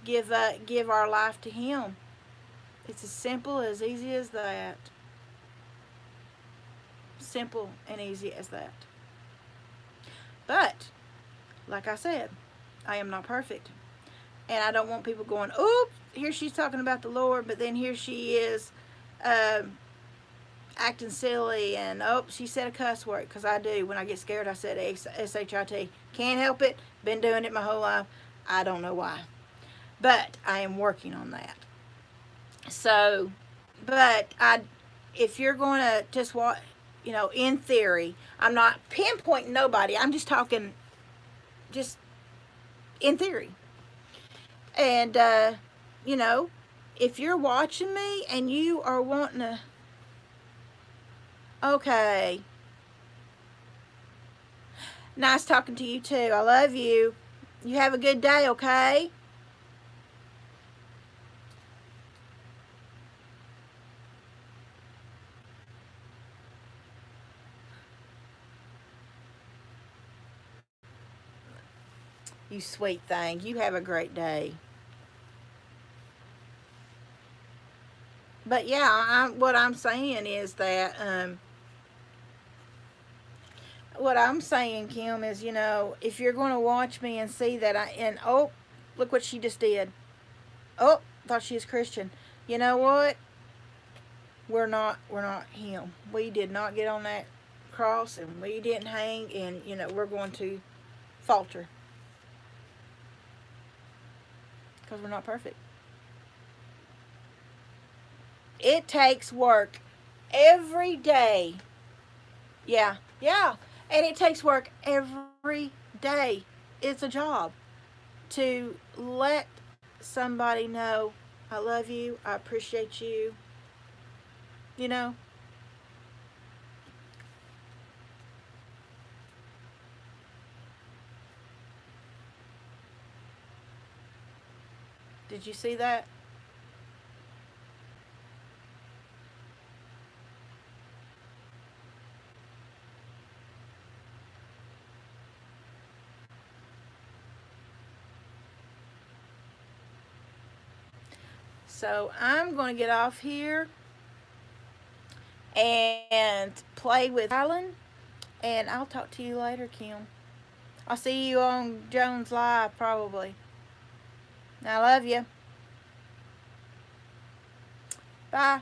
give our life to Him. It's as simple as easy as that. Simple and easy as that. But like I said, I am not perfect, and I don't want people going, "Oops, here she's talking about the Lord," but then here she is. Acting silly, and she said a cuss word, because I do. When I get scared, I said shit. Can't help it. Been doing it my whole life. I don't know why, but I am working on that. So, but if you're going to just watch, in theory, I'm not pinpointing nobody. I'm just talking, just in theory. And, you know, if you're watching me and you are wanting to, okay, nice talking to you too. I love you. You have a good day, okay? You sweet thing. You have a great day. But yeah, what I'm saying is that, what I'm saying, Kim, is, if you're going to watch me and see that oh, look what she just did. Oh, thought she was Christian. You know what? We're not him. We did not get on that cross, and we didn't hang, and we're going to falter because we're not perfect. It takes work every day. Yeah, yeah. And it takes work every day. It's a job to let somebody know I love you, I appreciate you. You know, did you see that? So I'm going to get off here and play with Alan, and I'll talk to you later, Kim. I'll see you on Jones Live probably. I love you. Bye.